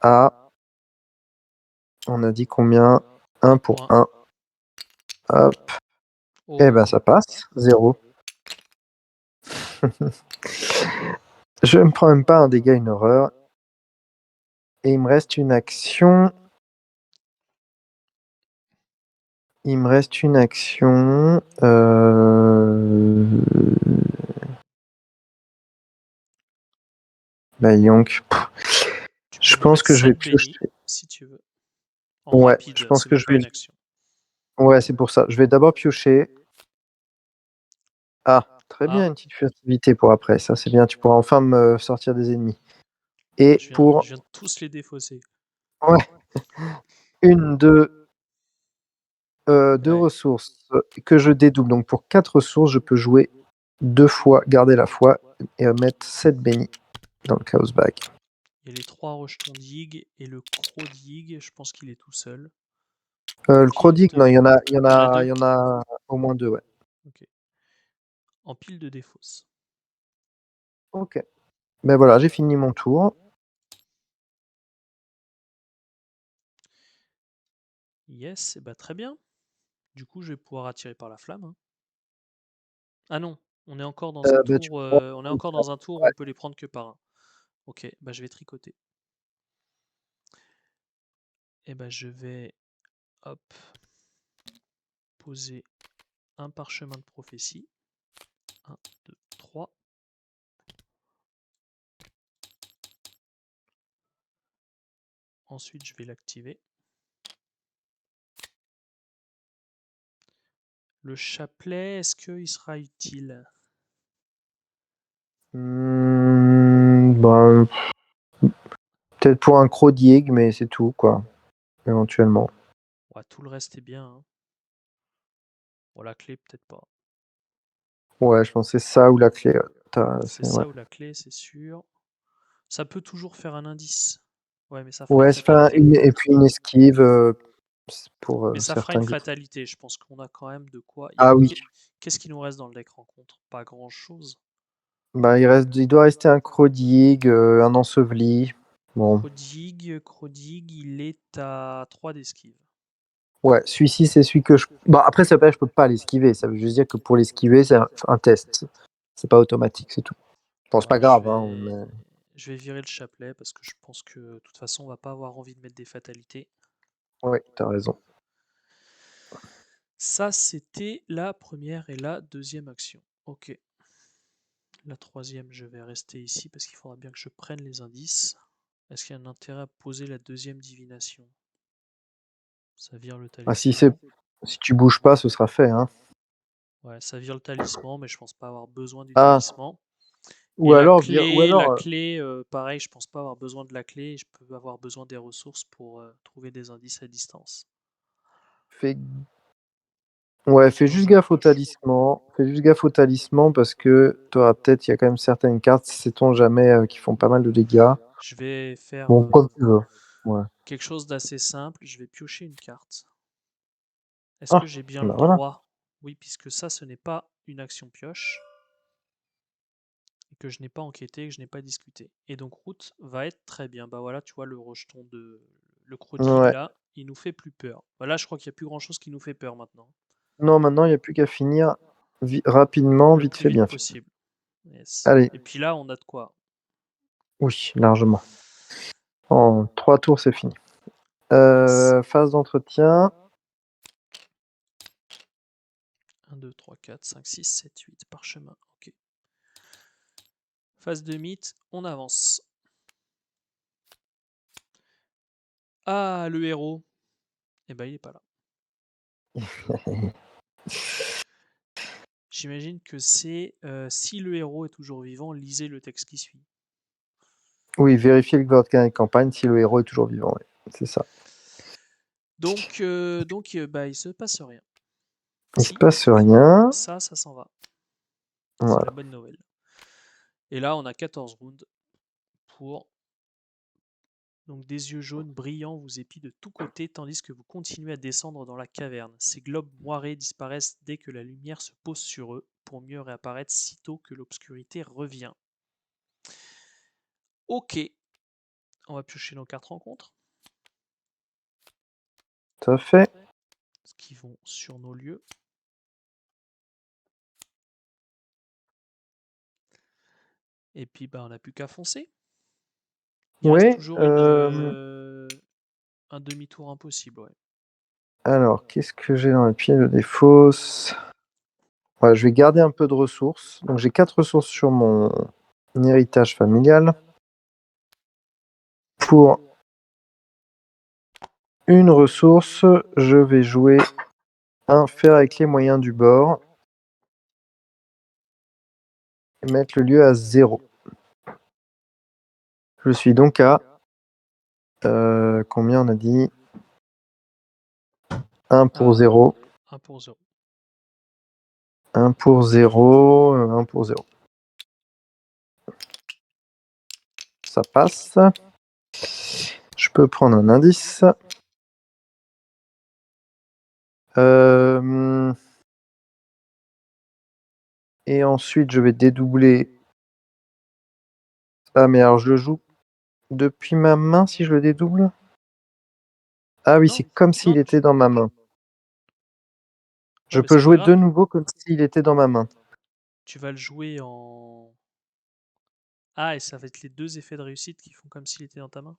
B: à... On a dit combien? 1 pour 1. Hop.
A: Oh.
B: Eh ben ça passe. 0. Je ne prends même pas un dégât, une horreur. Et il me reste une action. Il me reste une action. Bah, Yonk. Je pense que je vais piocher.
A: Si tu veux. En
B: Ouais,
A: rapide,
B: je pense
A: c'est
B: que
A: même
B: je
A: pas
B: vais.
A: une action.
B: Ouais, c'est pour ça. Je vais d'abord piocher. Ah, très bien, une petite furtivité pour après. Ça, c'est bien. Tu pourras enfin me sortir des ennemis. Et
A: Je
B: pour.
A: viens de tous les défausser.
B: Ouais. Une, deux ressources que je dédouble. Donc pour 4 ressources, je peux jouer 2 fois, garder la foi et mettre 7 bénis dans le Chaos Bag.
A: Il y a les 3 rejetons dig et le croc dig, je pense qu'il est tout seul.
B: Le Crodig, non, il y en a au moins 2, ouais.
A: Ok. En pile de défausse.
B: Ok. Ben voilà, j'ai fini mon tour.
A: Yes, et bah très bien. Du coup, je vais pouvoir attirer par la flamme. Hein. Ah non, on est encore dans un tour. On est encore dans un tour où on peut les prendre que par un. Ok, bah je vais tricoter. Et bah je vais hop poser un parchemin de prophétie. 1, 2, 3. Ensuite, je vais l'activer. Le chapelet, est-ce qu'il sera utile?
B: Ben, peut-être pour un Crodig, mais c'est tout, quoi. Éventuellement.
A: Ouais, tout le reste est bien. Hein. Bon, la clé, peut-être pas.
B: Ouais, je pense que c'est ça ou la clé.
A: C'est ça ou la clé, c'est sûr. Ça peut toujours faire un indice. Ouais, mais ça fera une
B: Ouais,
A: fatalité.
B: et puis une esquive pour
A: Mais ça fera
B: certains
A: une
B: que...
A: fatalité. Je pense qu'on a quand même de quoi.
B: Ah oui.
A: Qu'est-ce qui nous reste dans le deck rencontre? Pas grand-chose.
B: Bah, il doit rester un Crodig, un enseveli. Bon.
A: Crodig, il est à 3 d'esquive.
B: Ouais, celui-ci, c'est celui que je. Bon, après, ça veut pas dire que je peux pas l'esquiver. Ça veut juste dire que pour l'esquiver, c'est un test. C'est pas automatique, c'est tout. Bon, c'est pas grave.
A: Je vais virer le chapelet parce que je pense que de toute façon, on va pas avoir envie de mettre des fatalités.
B: Oui, t'as raison.
A: Ça, c'était la première et la deuxième action. Ok. La troisième, je vais rester ici parce qu'il faudra bien que je prenne les indices. Est-ce qu'il y a un intérêt à poser la deuxième divination? Ça vire le
B: Ah,
A: talisman.
B: si tu bouges pas, ce sera fait. Hein.
A: Ouais, ça vire le talisman, mais je pense pas avoir besoin du
B: Ah,
A: talisman.
B: ou
A: Et
B: alors,
A: pareil, je pense pas avoir besoin de la clé. Je peux avoir besoin des ressources pour trouver des indices à distance.
B: fais fais
A: Non,
B: juste
A: j'ai
B: gaffe
A: pas
B: au
A: le choix.
B: talisman. Fais juste gaffe au talisman parce que t'auras peut-être, il y a quand même certaines cartes, sait-on jamais, qui font pas mal de dégâts.
A: Je vais faire
B: Bon, comme tu veux. Ouais.
A: quelque chose d'assez simple. Je vais piocher une carte. Est-ce que
B: Ah,
A: j'ai bien le
B: bah voilà.
A: droit? Oui, puisque ça, ce n'est pas une action pioche. que je n'ai pas enquêté, que je n'ai pas discuté. Et donc route va être très bien. Bah voilà, tu vois le rejeton de le crottil
B: Ouais.
A: là, il nous fait plus peur. Bah là, je crois qu'il n'y a plus grand chose qui nous fait peur maintenant.
B: Non, maintenant, il n'y a plus qu'à finir rapidement,
A: Le
B: vite
A: plus
B: fait,
A: vite
B: bien fait.
A: possible. Yes.
B: Allez,
A: Et puis là, on a de quoi.
B: oui, largement. En 3 tours, c'est fini.
A: Yes.
B: Phase d'entretien.
A: 1, 2, 3, 4, 5, 6, 7, 8. Parchemin. Ok. Phase de mythe, on avance. Ah, le héros. Eh ben, il est pas là. J'imagine que c'est si le héros est toujours vivant, lisez le texte qui suit.
B: Oui, vérifiez que votre carnet de campagne si le héros est toujours vivant. Ouais. C'est ça.
A: Donc, bah, il se passe rien.
B: Il se
A: Si,
B: passe rien.
A: ça s'en va. C'est la
B: Voilà.
A: bonne nouvelle. Et là, on a 14 rounds pour. Donc, des yeux jaunes brillants vous épient de tous côtés tandis que vous continuez à descendre dans la caverne. Ces globes moirés disparaissent dès que la lumière se pose sur eux, pour mieux réapparaître sitôt que l'obscurité revient. Ok, on va piocher nos cartes rencontres,
B: Tout à fait.
A: qui vont sur nos lieux. Et puis, bah, on n'a plus qu'à foncer. Il reste
B: Ouais.
A: toujours un demi-tour impossible. Ouais.
B: Alors, qu'est-ce que j'ai dans les pieds de défausse? Ouais, je vais garder un peu de ressources. Donc, j'ai 4 ressources sur mon héritage familial. Pour une ressource, je vais jouer un fer avec les moyens du bord et mettre le lieu à 0. Je suis donc à combien on a dit? 1 pour 0.
A: 1 pour 0.
B: 1 pour 0. 1 pour 0. Ça passe. Je peux prendre un indice. Et ensuite, je vais dédoubler. Ah, mais alors, je le joue depuis ma main si je le dédouble? Ah oui, c'est
A: Non,
B: comme
A: non,
B: s'il était dans ma main.
A: ouais,
B: Je
A: mais
B: peux
A: c'est pas
B: jouer de
A: grave.
B: nouveau comme s'il était dans ma main.
A: Tu vas le jouer en. Ah, et ça va être les deux effets de réussite qui font comme s'il était dans ta main.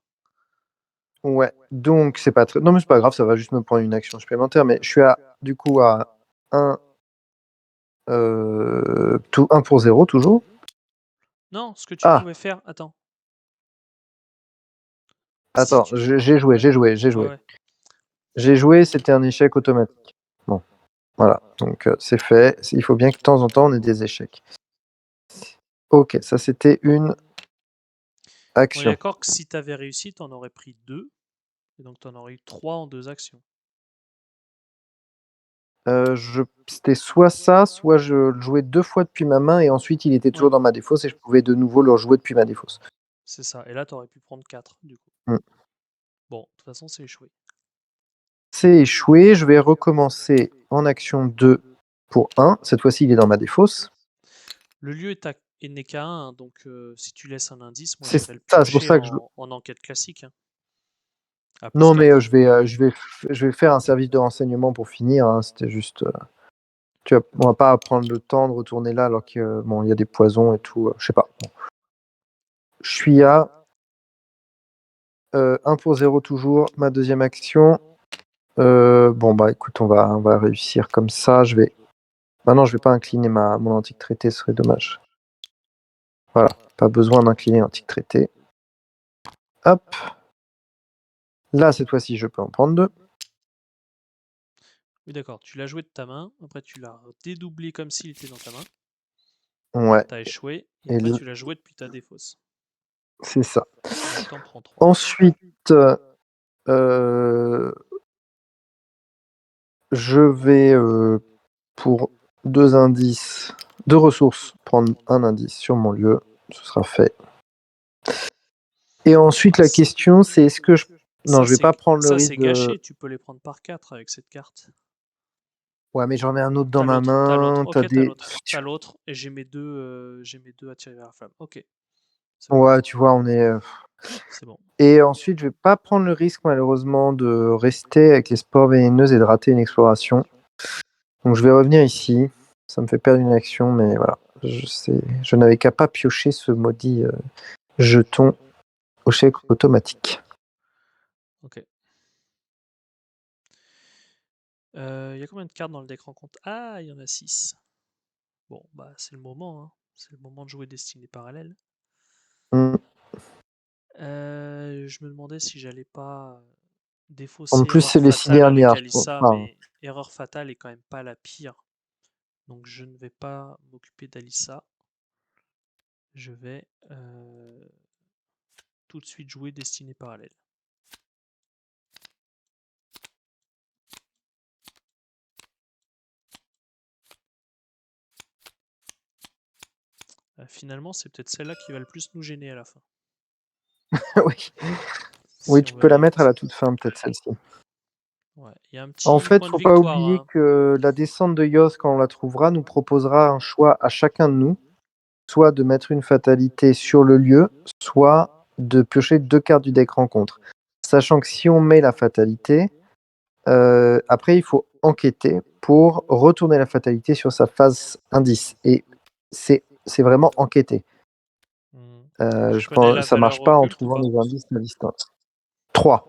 B: Ouais, donc c'est pas très. Non, mais c'est pas grave, ça va juste me prendre une action supplémentaire. Mais je suis du coup à 1, 1 pour 0 toujours.
A: Non, ce que tu
B: Ah,
A: pouvais faire. Attends. Si
B: attends,
A: tu.
B: j'ai joué, j'ai joué, j'ai
A: Ouais,
B: joué.
A: ouais.
B: J'ai joué, c'était un échec automatique. Bon, voilà, donc c'est fait. Il faut bien que de temps en temps on ait des échecs. Ok, ça c'était une
A: On est
B: action.
A: d'accord que si tu avais réussi, tu en aurais pris deux. Et donc, tu en aurais eu trois en deux actions.
B: C'était soit ça, soit je le jouais 2 fois depuis ma main et ensuite il était
A: Ouais,
B: toujours dans ma défausse et je pouvais de nouveau le rejouer depuis ma défausse.
A: c'est ça. Et là, tu aurais pu prendre quatre, du coup.
B: Mm.
A: Bon, de toute façon, c'est échoué.
B: C'est échoué, je vais recommencer en action 2 pour 1. Cette fois-ci, il est dans ma défausse.
A: Le lieu n'est qu'à 1, hein, donc si tu laisses un indice, moi
B: C'est
A: j'irai le
B: ça, c'est pour
A: piocher
B: ça que je.
A: en enquête classique, hein, à plus
B: Non, mais
A: 4.
B: je vais faire un service de renseignement pour finir. Hein. C'était juste. On va pas prendre le temps de retourner là alors qu'il bon, il y a des poisons et tout. Je sais pas. Bon. Je suis à 1 pour 0 toujours. Ma deuxième action. Bon, bah écoute, on va réussir comme ça. Maintenant, je vais pas incliner mon antique traité, ce serait dommage. Voilà, pas besoin d'incliner l'antique traité. Hop. Là, cette fois-ci, je peux en prendre 2.
A: Oui, d'accord, tu l'as joué de ta main, après tu l'as dédoublé comme s'il était dans ta main,
B: Ouais,
A: t'as échoué, et
B: et
A: après tu l'as joué depuis ta défausse.
B: c'est ça.
A: Donc t'en prends 3.
B: Ensuite, euh, je vais, pour 2 indices, 2 ressources, prendre un indice sur mon lieu. Ce sera fait. Et ensuite, la question, c'est est-ce que je. Non, je vais pas prendre le
A: Ça
B: risque
A: c'est
B: de.
A: gâché, tu peux les prendre par 4 avec cette carte.
B: Ouais, mais j'en ai un autre dans
A: T'as
B: ma
A: l'autre, t'as l'autre.
B: main. T'as
A: Ok, t'as
B: des.
A: l'autre, t'as l'autre. Et j'ai mes deux à tirer vers la flamme. Ok, c'est bon,
B: Ouais, tu vois, on est.
A: c'est bon.
B: Et ensuite, je vais pas prendre le risque, malheureusement, de rester avec les spores vénéneuses et de rater une exploration. Donc, je vais revenir ici. Ça me fait perdre une action, mais voilà. Je n'avais qu'à pas piocher ce maudit jeton au chèque automatique.
A: Ok. Il y a combien de cartes dans le deck rencontre? Ah, il y en a 6. Bon, bah c'est le moment, hein. C'est le moment de jouer Destinée Parallèle.
B: Hmm.
A: Je me demandais si j'allais pas
B: En
A: défausser
B: plus,
A: Erreur
B: c'est les 6
A: Fatale avec
B: dernières.
A: Alissa,
B: Enfin,
A: mais Erreur Fatale est quand même pas la pire. Donc je ne vais pas m'occuper d'Alissa. Je vais tout de suite jouer Destinée Parallèle. Finalement, c'est peut-être celle-là qui va le plus nous gêner à la fin.
B: oui. Oui,
A: Si on
B: tu
A: veut
B: peux la
A: aller comme
B: mettre à
A: ça.
B: la toute fin, peut-être celle-ci.
A: Ouais. Il y a un
B: En
A: petit
B: fait,
A: point de
B: faut pas
A: victoire,
B: oublier
A: hein.
B: que la descente de Yoth, quand on la trouvera, nous proposera un choix à chacun de nous, soit de mettre une fatalité sur le lieu, soit de piocher 2 cartes du deck rencontre. Sachant que si on met la fatalité, après il faut enquêter pour retourner la fatalité sur sa phase indice. Et c'est vraiment enquêter.
A: Tu
B: Je
A: connais
B: pense,
A: la
B: ça marche
A: valeur
B: pas en
A: occulte ou
B: trouvant
A: pas?
B: les indices à distance. 3.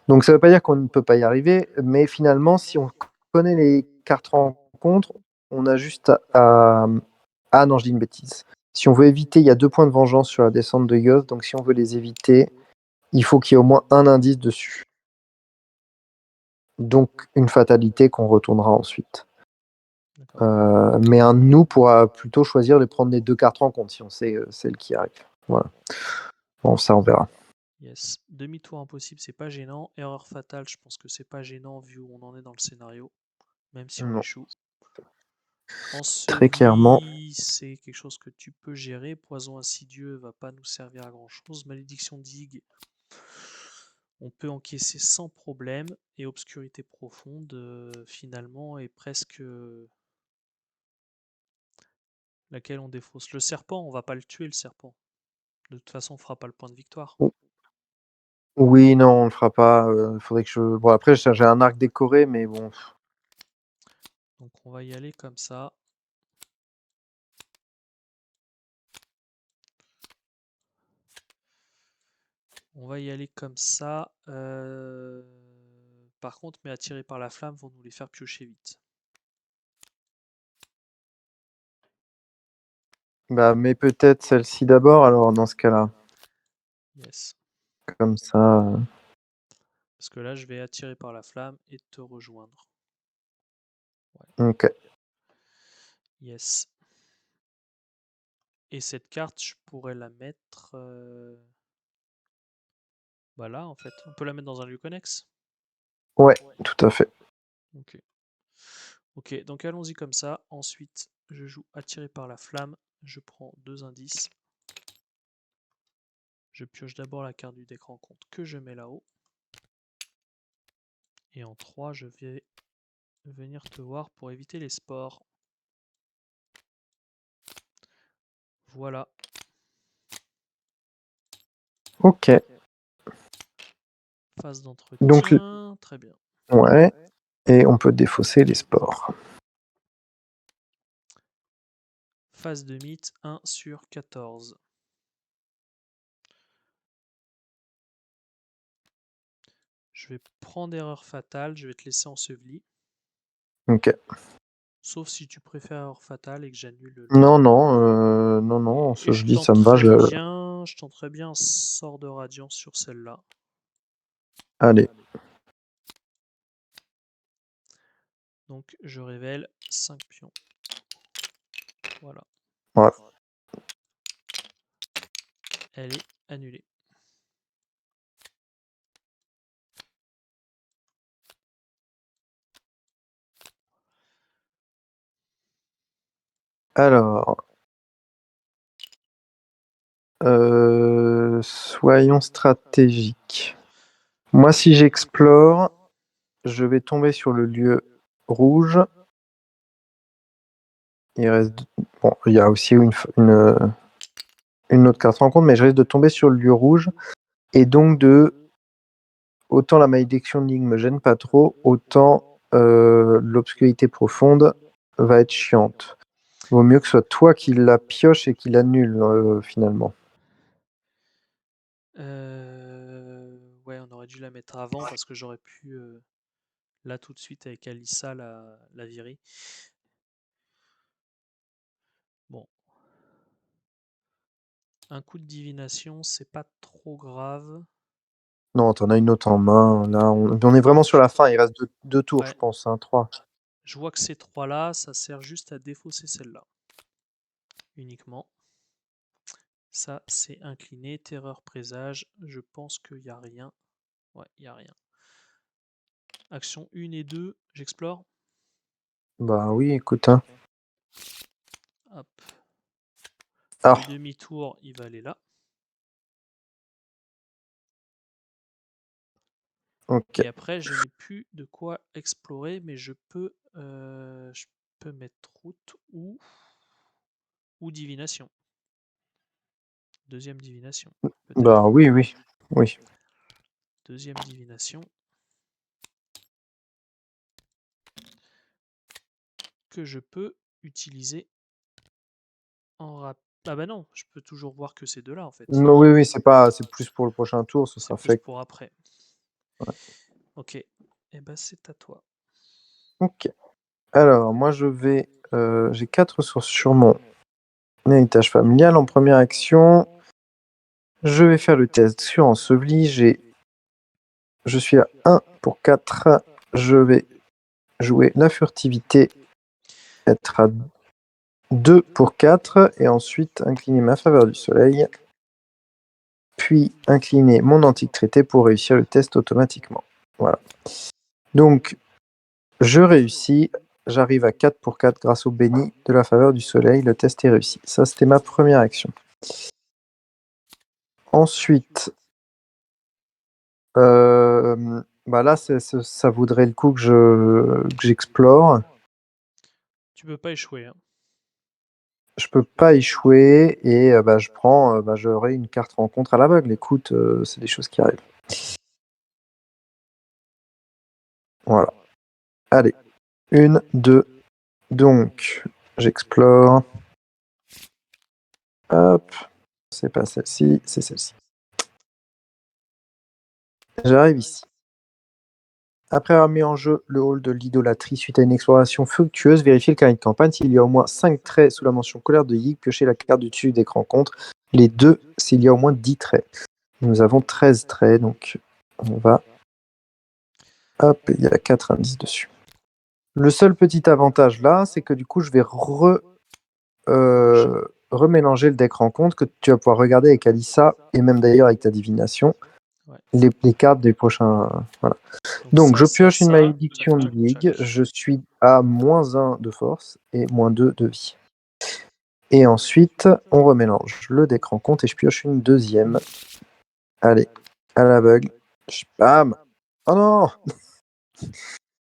B: Donc ça ne veut pas dire qu'on ne peut pas y arriver, mais finalement, si on connaît les cartes rencontres, on a juste à. Ah non, je dis une bêtise. Si on veut éviter, il y a 2 points de vengeance sur la descente de Yoth, donc si on veut les éviter, il faut qu'il y ait au moins un indice dessus. Donc une fatalité qu'on retournera ensuite. Mais un nous pourra plutôt choisir de prendre les 2 cartes rencontres si on sait celle qui arrive. Voilà. Bon, ça on verra.
A: Yes. Demi-tour impossible, c'est pas gênant. Erreur fatale, je pense que c'est pas gênant vu où on en est dans le scénario, même si on
B: Non,
A: échoue.
B: très clairement.
A: Enseveli, c'est quelque chose que tu peux gérer. Poison insidieux va pas nous servir à grand chose. Malédiction digue, on peut encaisser sans problème. Et obscurité profonde, finalement, est presque laquelle on défausse. Le serpent, on va pas le tuer, le serpent. De toute façon, on fera pas le point de victoire.
B: Oui, non, on le fera pas. Faudrait que je. Bon, après, j'ai un arc décoré, mais bon.
A: Donc on va y aller comme ça. On va y aller comme ça. Par contre, mais attirés par la flamme vont nous les faire piocher vite.
B: Bah, mais peut-être celle-ci d'abord, alors, dans ce cas-là.
A: Yes.
B: Comme ça.
A: Parce que là, je vais attirer par la flamme et te rejoindre. Ouais.
B: Ok.
A: Yes. Et cette carte, je pourrais la mettre bah là, en fait. On peut la mettre dans un lieu connexe.
B: Ouais, tout à fait.
A: Ok. Ok, donc allons-y comme ça. Ensuite, je joue attiré par la flamme. Je prends 2 indices. Je pioche d'abord la carte du deck rencontre que je mets là-haut. Et en 3, je vais venir te voir pour éviter les spores. Voilà.
B: Ok.
A: Phase
B: Donc,
A: d'entretien. Très bien.
B: ouais. Et on peut défausser les spores.
A: Phase de mythe 1 sur 14. Je vais prendre erreur fatale. Je vais te laisser enseveli.
B: Ok.
A: Sauf si tu préfères erreur fatale et que j'annule le
B: Non,
A: truc.
B: non,
A: Et
B: ce je dis, ça me va.
A: je tenterai bien un sort de radiance sur celle-là.
B: Allez.
A: Donc je révèle 5 pions. Voilà.
B: Voilà.
A: Elle est annulée.
B: Alors, soyons stratégiques. Moi, si j'explore, je vais tomber sur le lieu rouge Il reste... Bon, il y a aussi une autre carte rencontre, mais je risque de tomber sur le lieu rouge. Et donc autant la malédiction de ligne me gêne pas trop, autant l'obscurité profonde va être chiante. Vaut mieux que ce soit toi qui la pioche et qui l'annule finalement.
A: Ouais, on aurait dû la mettre avant parce que j'aurais pu là tout de suite avec Alissa la virer. Bon, un coup de divination, c'est pas trop grave.
B: Non, t'en as une autre en main. Là, on est vraiment sur la fin. Il reste deux tours, je
A: Ouais,
B: pense. Hein, 3.
A: je vois que ces trois-là, ça sert juste à défausser celle-là. Uniquement. Ça, c'est incliné. Terreur, présage. Je pense qu'il n'y a rien. Ouais, il n'y a rien. Action 1 et 2, j'explore.
B: Bah oui, écoute. Hein.
A: Hop.
B: Ah,
A: Le demi-tour, il va aller là.
B: ok.
A: Et après, je n'ai plus de quoi explorer, mais je peux mettre route ou divination. Deuxième divination,
B: Bah
A: peut-être.
B: oui, oui. Oui.
A: Deuxième divination que je peux utiliser en rap. Ah bah non, je peux toujours voir que ces deux-là en fait.
B: Non, oui, oui, c'est plus pour le prochain tour. Ce
A: C'est
B: sera
A: plus
B: fait.
A: pour après.
B: Ouais.
A: Ok. Et bah c'est à toi.
B: Ok. Alors, moi, j'ai 4 ressources sur mon héritage familial. En première action, je vais faire le test sur enseveli. Je suis à 1 pour 4. Je vais jouer la furtivité, être à 2 pour 4. Et ensuite incliner ma faveur du soleil. Puis incliner mon antique traité pour réussir le test automatiquement. Voilà. Donc, je réussis. J'arrive à 4 pour 4 grâce au béni de la faveur du soleil. Le test est réussi. Ça, c'était ma première action. Ensuite, bah là, ça vaudrait le coup que j'explore.
A: Tu peux pas échouer. Hein.
B: Je peux pas échouer et bah, j'aurai une carte rencontre à l'aveugle. Écoute, c'est des choses qui arrivent. Voilà. Allez, une, deux. Donc, j'explore. Hop, c'est pas celle-ci, c'est celle-ci. J'arrive ici. Après avoir mis en jeu le hall de l'idolâtrie suite à une exploration fructueuse, vérifiez le carnet de campagne. S'il y a au moins 5 traits sous la mention colère de Yig, piochez la carte du dessus d'écran compte. Les deux s'il y a au moins 10 traits. Nous avons 13 traits, donc on va... Hop, il y a 4 indices dessus. Le seul petit avantage là, c'est que du coup, je vais
A: Mélanger.
B: remélanger le deck rencontre que tu vas pouvoir regarder avec Alissa et même d'ailleurs avec ta divination.
A: Ouais.
B: Les cartes des prochains. Voilà.
A: Donc
B: Donc, je pioche une
A: ça
B: malédiction
A: fait
B: de
A: un
B: ligue.
A: tchac.
B: Je suis à -1 de force et -2 de vie. Et ensuite, on remélange le deck rencontre et je pioche une deuxième. Allez, à l'aveugle. Bam. Oh non.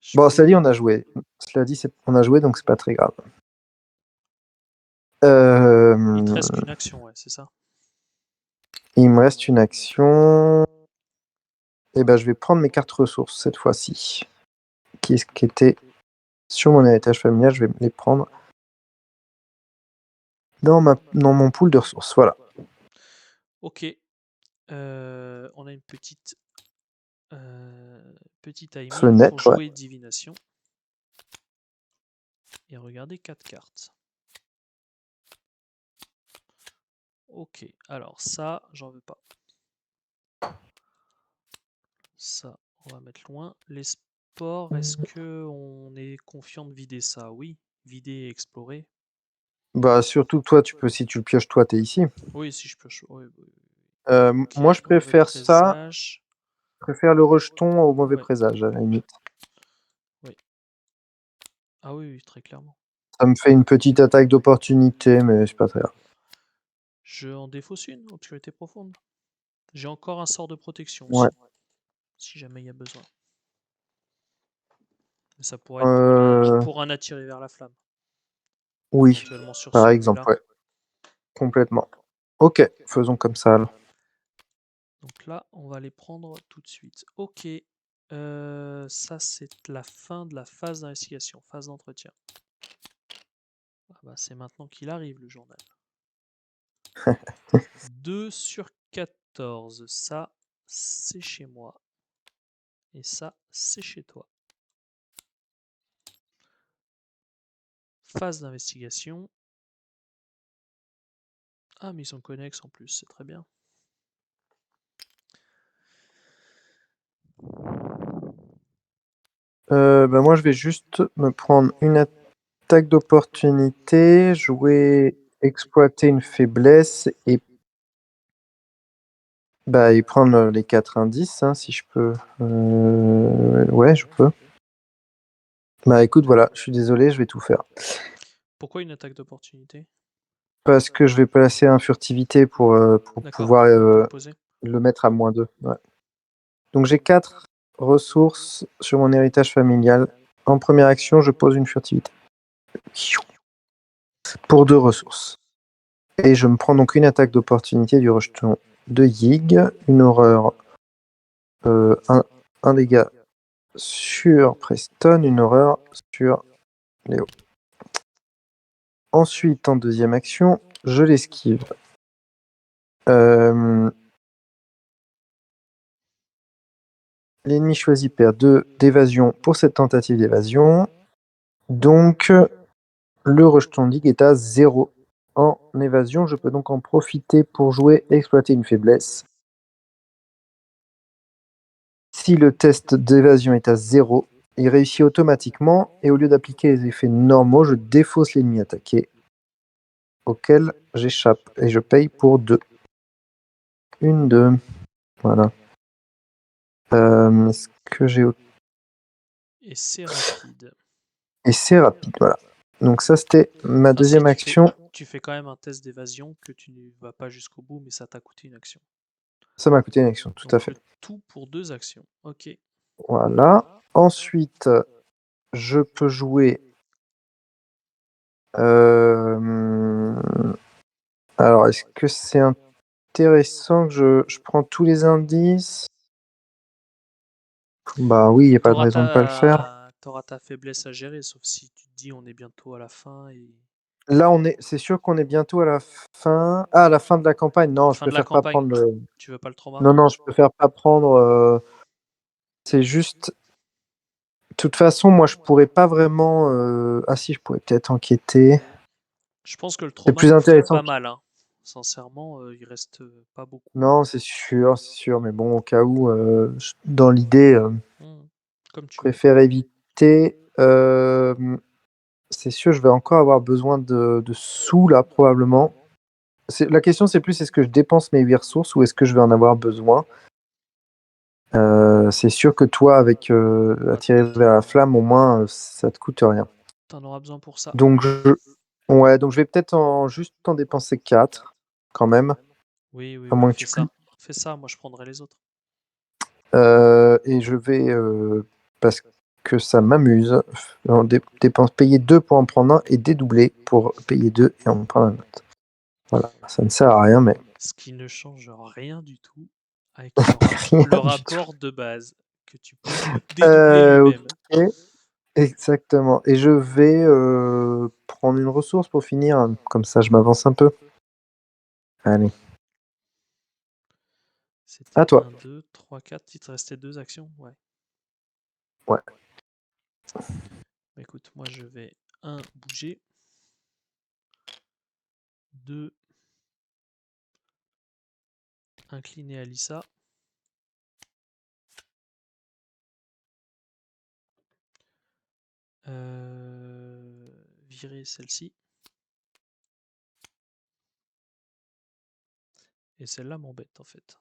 A: Je
B: Bon, ça dit,
A: peux.
B: on a joué. Cela dit, on a joué, donc c'est pas très grave.
A: Il te
B: Euh,
A: reste qu'une action, ouais, c'est ça.
B: il me reste une action. Et ben, je vais prendre mes cartes ressources cette fois-ci, qui étaient sur mon héritage familial. Je vais les prendre dans mon pool de ressources. Voilà.
A: Ok. On a une petit timing pour
B: Fenêtre, ouais.
A: jouer divination et regarder 4 cartes. Ok. Alors ça, j'en veux pas. Ça, on va mettre loin. Les sports, est-ce que on est confiant de vider ça? Oui. Vider et explorer.
B: Bah, surtout toi, si tu le pioches, toi, t'es ici.
A: Oui, si je peux. Oui, oui. Ok.
B: Moi, je
A: Mauvais
B: préfère ça.
A: présage.
B: Je préfère le rejeton au mauvais
A: Ouais.
B: présage, à la limite.
A: Oui. Ah oui, oui, très clairement.
B: Ça me fait une petite attaque d'opportunité, mais c'est pas très grave.
A: Je en défausse une, obscurité profonde. J'ai encore un sort de protection
B: Ouais.
A: aussi, si jamais il y a besoin. Mais ça pourrait être
B: Euh,
A: pour un attiré vers la flamme.
B: Oui,
A: éventuellement sur
B: par exemple,
A: celui-là.
B: ouais. Complètement. Ok, faisons comme ça alors.
A: Donc là, on va les prendre tout de suite. Ok, ça c'est la fin de la phase d'investigation, phase d'entretien. Ah bah, c'est maintenant qu'il arrive le journal. 2/14, ça c'est chez moi. Et ça c'est chez toi. Phase d'investigation. Ah mais ils sont connexes en plus, c'est très bien.
B: Moi, je vais juste me prendre une attaque d'opportunité, jouer, exploiter une faiblesse et prendre les 4 indices, hein, si je peux. Ouais, je peux. Bah écoute, voilà, je suis désolé, je vais tout faire.
A: Pourquoi une attaque d'opportunité?
B: Parce que je vais placer un furtivité pour
A: D'accord,
B: pouvoir
A: pour poser.
B: le mettre à -2. Ouais. Donc j'ai 4 ressources sur mon héritage familial. En première action, je pose une furtivité. Pour 2 ressources. Et je me prends donc une attaque d'opportunité du rejeton de Yig, une horreur, un dégât sur Preston, une horreur sur Léo. Ensuite, en deuxième action, je l'esquive. L'ennemi choisi perd 2 d'évasion pour cette tentative d'évasion. Donc, le rejeton de Yig est à 0 en évasion. Je peux donc en profiter pour jouer et exploiter une faiblesse. Si le test d'évasion est à 0, il réussit automatiquement et au lieu d'appliquer les effets normaux, je défausse l'ennemi attaqué auquel j'échappe et je paye pour 2. Une, 2. Voilà. Est-ce que j'ai autre...
A: Et c'est rapide.
B: Et c'est rapide, voilà. Donc ça, c'était ma
A: Enfin si,
B: deuxième action.
A: tu fais quand même un test d'évasion que tu ne vas pas jusqu'au bout, mais ça t'a coûté une action.
B: Ça m'a coûté une action, tout à
A: Donc
B: fait.
A: le tout pour 2 actions. Ok.
B: Voilà. Ensuite, je peux jouer... Alors, est-ce que c'est intéressant que je prends tous les indices? Bah oui, il n'y a pas de raison de ne pas le faire.
A: T'auras ta faiblesse à gérer, sauf si tu te dis on est bientôt à la fin et
B: Là, c'est sûr qu'on est bientôt à la fin. Ah, à la fin de la campagne. Non, je
A: fin de la
B: préfère pas
A: campagne.
B: prendre le.
A: Tu veux pas le trauma?
B: Non, non, je préfère pas prendre. C'est juste. De toute façon, moi, je pourrais pas vraiment. Ah si, je pourrais peut-être enquêter.
A: Je pense que le
B: C'est
A: trauma
B: plus
A: nous ferait
B: intéressant.
A: pas mal, hein. Sincèrement, il reste pas beaucoup.
B: Non, c'est sûr. Mais bon, au cas où, dans l'idée,
A: Hmm. Comme
B: je
A: tu veux.
B: préfère éviter. C'est sûr, je vais encore avoir besoin de sous là, probablement. La question, c'est plus est-ce que je dépense mes 8 ressources ou est-ce que je vais en avoir besoin? C'est sûr que toi, avec
A: Bah,
B: attirer vers la flamme, au moins, ça te coûte rien.
A: t'en auras besoin pour ça.
B: Donc, ouais, donc je vais peut-être juste en dépenser 4, quand même,
A: Oui, oui,
B: à
A: oui,
B: moins que
A: fais
B: tu...
A: ça. Fais ça, moi je prendrai les autres.
B: Et je vais, parce que ça m'amuse, payer 2 pour en prendre un et dédoubler pour payer 2 et en prendre un autre. Voilà, ça ne sert à rien, mais
A: Ce qui ne change rien du tout avec le
B: rien du tout.
A: rapport de base que tu peux dédoubler
B: Ok,
A: lui-même.
B: exactement. Et je vais prendre une ressource pour finir, hein. Comme ça je m'avance un peu. Allez,
A: C'était
B: à toi.
A: 1, 2, 3, 4. Il te restait 2 actions? Ouais.
B: Ouais.
A: Bah, écoute, moi je vais 1 bouger, 2 incliner Alissa, virer celle-ci. Et celle-là m'embête en fait.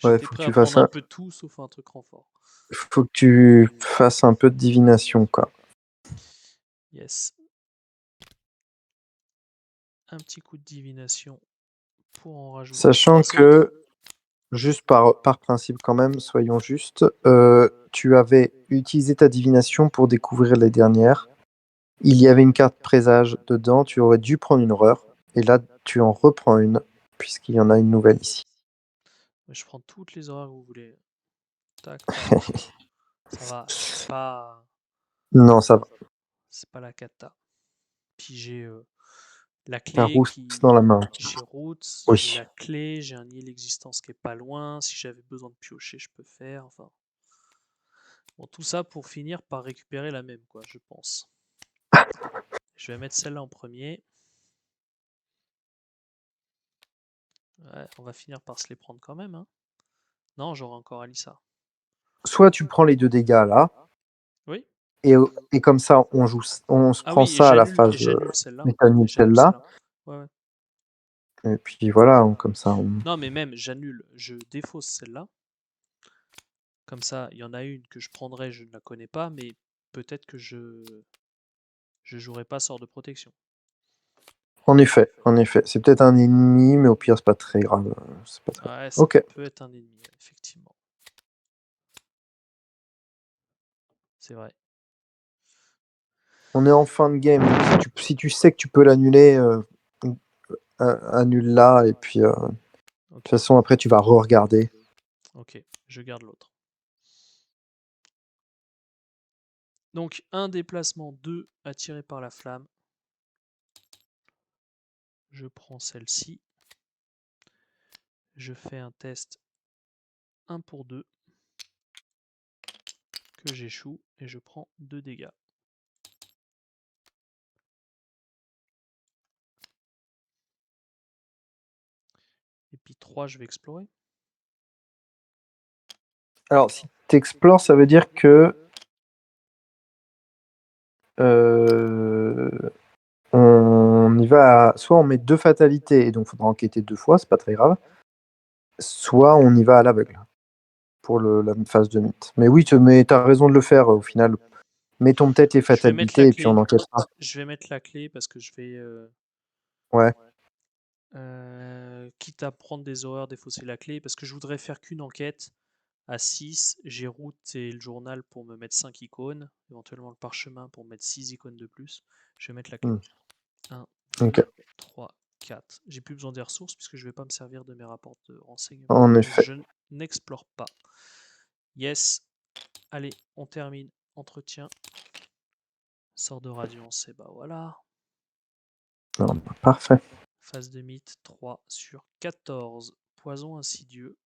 B: Ouais,
A: J'étais
B: faut que
A: prêt à
B: tu fasses
A: prendre un
B: un...
A: peu tout sauf un truc renfort.
B: faut que tu fasses un peu de divination, quoi.
A: Yes. Un petit coup de divination pour en rajouter
B: Sachant
A: 3 autres.
B: que, juste par principe quand même, soyons justes, tu avais utilisé ta divination pour découvrir les dernières. il y avait une carte présage dedans, tu aurais dû prendre une horreur, et là, tu en reprends une, puisqu'il y en a une nouvelle ici.
A: Je prends toutes les horreurs que vous voulez. Tac, tac. Ça va,
B: Non, ça va.
A: c'est pas la cata. Puis j'ai la
B: La
A: clé
B: rousse dans la main.
A: J'ai Roots, j'ai
B: Oui.
A: la clé, j'ai un nil existence qui est pas loin. Si j'avais besoin de piocher, je peux faire. Enfin, bon, tout ça pour finir par récupérer la même, quoi, je pense. Je vais mettre celle-là en premier. Ouais, on va finir par se les prendre quand même, hein. Non, j'aurai encore Alissa.
B: Soit tu prends les 2 dégâts là,
A: Oui.
B: et comme ça, on se
A: Ah
B: prend
A: oui, et
B: ça à la phase,
A: j'annule celle-là.
B: et t'annules
A: J'annule
B: celle-là,
A: celle-là. Ouais, ouais.
B: et puis voilà, comme ça,
A: Non, mais même, j'annule, je défausse celle-là. Comme ça, il y en a une que je prendrai, je ne la connais pas, mais peut-être que je jouerai pas sort de protection.
B: En effet, c'est peut-être un ennemi, mais au pire, c'est pas très grave. C'est pas très...
A: Ouais, ça
B: Ok,
A: peut être un ennemi, effectivement. C'est vrai.
B: on est en fin de game, donc si tu sais que tu peux l'annuler, annule-la, et puis de toute
A: Ok,
B: façon, après, tu vas re-regarder.
A: ok, je garde l'autre. Donc, un déplacement, 2 attiré par la flamme. Je prends celle-ci. Je fais un test 1 pour 2 que j'échoue et je prends 2 dégâts. Et puis 3, je vais explorer.
B: Alors, si tu explores, ça veut dire que on y va soit on met 2 fatalités, et donc il faudra enquêter 2 fois, c'est pas très grave, soit on y va à l'aveugle pour la phase de mythe. Mais oui, t'as raison de le faire au final. Mettons peut-être les
A: Je vais mettre la
B: fatalités et puis on
A: clé.
B: enquêtera.
A: Je vais mettre la clé parce que je vais,
B: Ouais.
A: quitte à prendre des horreurs, défausser la clé, parce que je voudrais faire qu'une enquête à 6. J'ai route et le journal pour me mettre 5 icônes, éventuellement le parchemin pour mettre 6 icônes de plus. Je vais mettre la clé.
B: Hmm.
A: 1,
B: Ok.
A: 2, 3, 4. J'ai plus besoin des ressources puisque je ne vais pas me servir de mes rapports de renseignement.
B: En
A: Donc
B: effet.
A: je n'explore pas. Yes. Allez, on termine. Entretien. Sort de radiance, et bah voilà.
B: Non, parfait.
A: Phase de mythe 3 sur 14. Poison insidieux.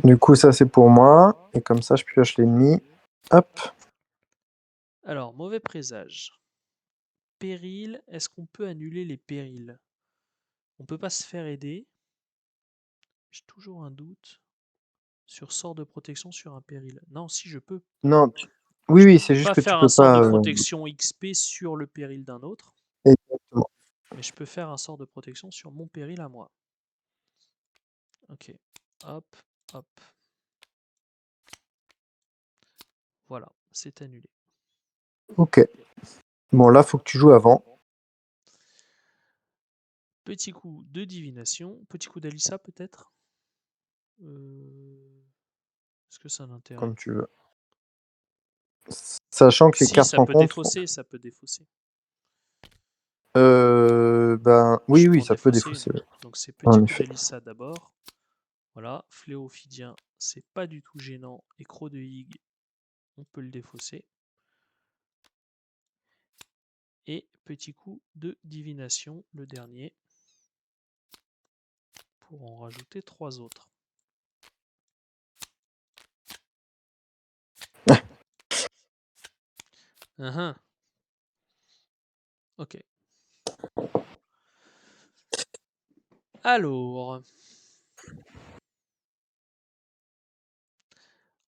B: Du coup, ça c'est pour moi. Et comme ça, je pioche l'ennemi. Hop.
A: Alors, mauvais présage. Péril. Est-ce qu'on peut annuler les périls? On peut pas se faire aider. J'ai toujours un doute sur sort de protection sur un péril. Non, si je peux.
B: Non. Oui,
A: Je
B: oui,
A: peux
B: c'est juste
A: pas
B: que tu
A: faire un
B: peux
A: sort de
B: pas.
A: protection XP sur le péril d'un autre,
B: Exactement.
A: mais je peux faire un sort de protection sur mon péril à moi. Ok. Hop, hop. Voilà, c'est annulé.
B: Ok. Bon, là, faut que tu joues avant,
A: Petit coup de divination. Petit coup d'Alissa peut-être. Est-ce que ça a un intérêt?
B: comme tu veux. Sachant que les
A: Si,
B: cartes
A: ça peut
B: rencontres.
A: défausser, ça peut défausser.
B: Ben,
A: Je
B: oui,
A: peux
B: oui,
A: en
B: ça peut
A: défausser une.
B: défausser. Oui.
A: Donc c'est petit
B: En
A: coup
B: effet.
A: d'Alissa d'abord. Voilà, Fléophidien, c'est pas du tout gênant. Et Croc de Hig, on peut le défausser. Et petit coup de divination, le dernier, pour en rajouter 3 autres. Uhum. Ok. Alors,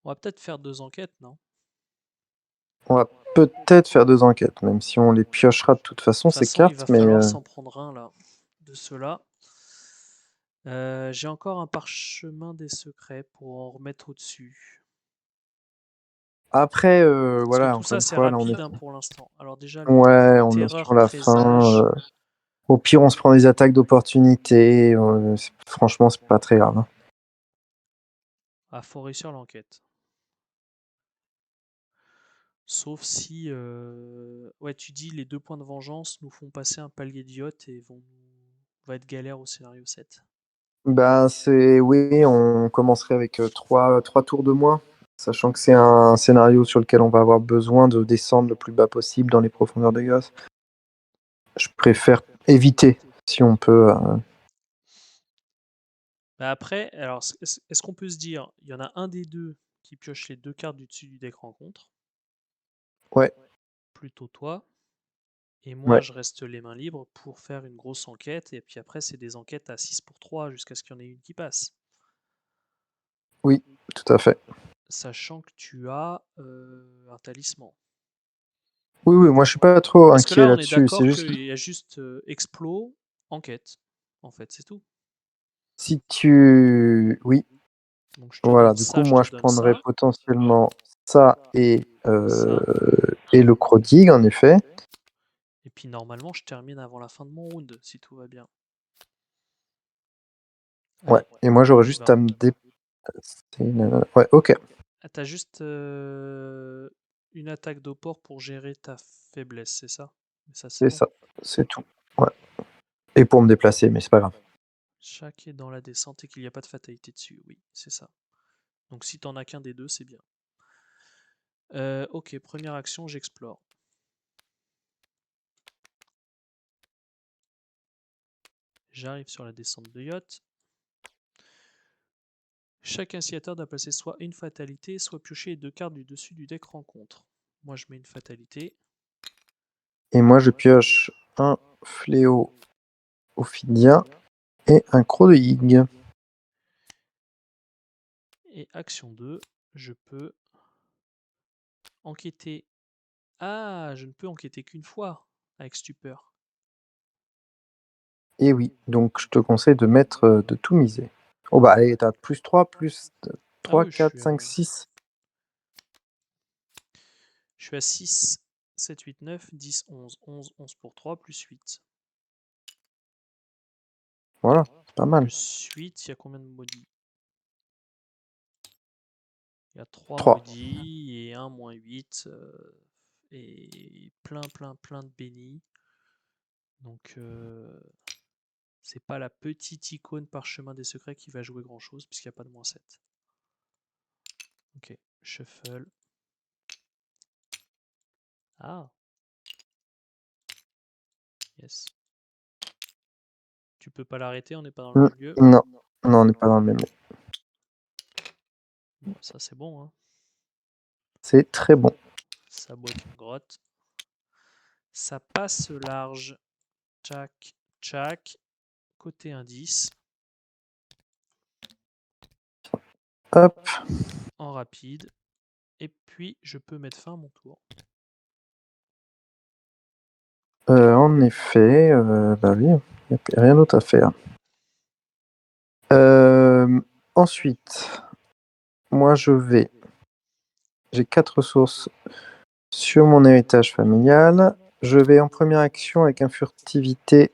A: on va peut-être faire 2 enquêtes, non?
B: On va peut-être faire 2 enquêtes, même si on les piochera de toute
A: De
B: façon,
A: toute
B: ces
A: façon, il
B: cartes,
A: va
B: mais
A: falloir s'en prendre un là, de ceux-là. J'ai encore un parchemin des secrets pour en remettre au-dessus.
B: après,
A: Parce que
B: voilà,
A: tout
B: encore
A: ça,
B: une
A: c'est
B: fois, là,
A: rapide hein, pour l'instant. Alors déjà, le
B: ouais, on est
A: terreur
B: sur la fin.
A: présage.
B: Au pire, on se prend des attaques d'opportunité. Franchement, c'est pas très grave.
A: Ah, faut réussir l'enquête. Sauf si, ouais, tu dis les 2 points de vengeance nous font passer un palier d'yacht et va être galère au scénario 7.
B: Ben, oui, on commencerait avec 3 tours de moins, sachant que c'est un scénario sur lequel on va avoir besoin de descendre le plus bas possible dans les profondeurs de Goth. Je préfère éviter, si on peut.
A: Bah, après, alors est-ce qu'on peut se dire, il y en a un des 2 qui pioche les 2 cartes du dessus du deck rencontre,
B: Ouais,
A: plutôt toi, et moi
B: ouais,
A: je reste les mains libres pour faire une grosse enquête, et puis après c'est des enquêtes à 6 pour 3 jusqu'à ce qu'il y en ait une qui passe.
B: oui, tout à fait.
A: Sachant que tu as un talisman.
B: Oui, oui, moi je suis pas trop
A: Parce que
B: inquiet
A: là, on est
B: là-dessus. C'est
A: d'accord
B: juste
A: qu'il y a juste explos, enquête. En fait, c'est tout.
B: si tu. Oui,
A: Donc je te
B: voilà.
A: donne
B: Du coup,
A: ça, je
B: moi
A: te
B: je
A: donne
B: prendrais
A: ça,
B: potentiellement ça
A: ça.
B: et le Crodig, en effet.
A: Et puis normalement, je termine avant la fin de mon round, si tout va bien.
B: Ouais.
A: Allez,
B: Et moi j'aurais
A: on y
B: juste
A: va.
B: à me dépasser. Ouais, ok.
A: Ah, t'as juste une attaque d'opport pour gérer ta faiblesse, c'est ça? Mais ça, c'est
B: C'est
A: bon.
B: ça. C'est tout. Ouais. Et pour me déplacer, mais c'est pas grave.
A: Chaque est dans la descente et qu'il n'y a pas de fatalité dessus. Oui, c'est ça. Donc si t'en as qu'un des deux, c'est bien. Ok, première action, j'explore. J'arrive sur la descente de yacht. Chaque initiateur doit placer soit une fatalité, soit piocher les 2 cartes du dessus du deck rencontre. Moi, je mets une fatalité.
B: Et moi je pioche un fléau ophidien et un croc de Hig.
A: Et action 2, je peux enquêter. Ah, je ne peux enquêter qu'une fois avec stupeur.
B: Et oui, donc je te conseille de mettre de tout miser. Oh bah allez, t'as plus 3 plus
A: Ah
B: 3
A: oui,
B: 4 5 6.
A: je suis à 6, 7, 8, 9, 10, 11. 11 pour 3, plus 8.
B: Voilà, c'est pas mal.
A: Plus 8, il y a combien de maudits? Il y a 3
B: 3.
A: maudits et 1 moins 8. Et plein de bénis. Donc, c'est pas la petite icône parchemin des secrets qui va jouer grand chose, puisqu'il n'y a pas de moins 7. Ok, shuffle. Ah, yes. Tu peux pas l'arrêter, on n'est pas dans le même lieu.
B: Non, non, on n'est pas dans le même.
A: Bon, ça c'est bon, hein.
B: C'est très bon.
A: Ça boite une grotte. Ça passe large. Tchac, tchac. Côté indice.
B: Hop,
A: En rapide. Et puis, je peux mettre fin à mon tour.
B: en effet, bah oui, il n'y a rien d'autre à faire. Ensuite, moi j'ai 4 ressources sur mon héritage familial. Je vais en première action avec un furtivité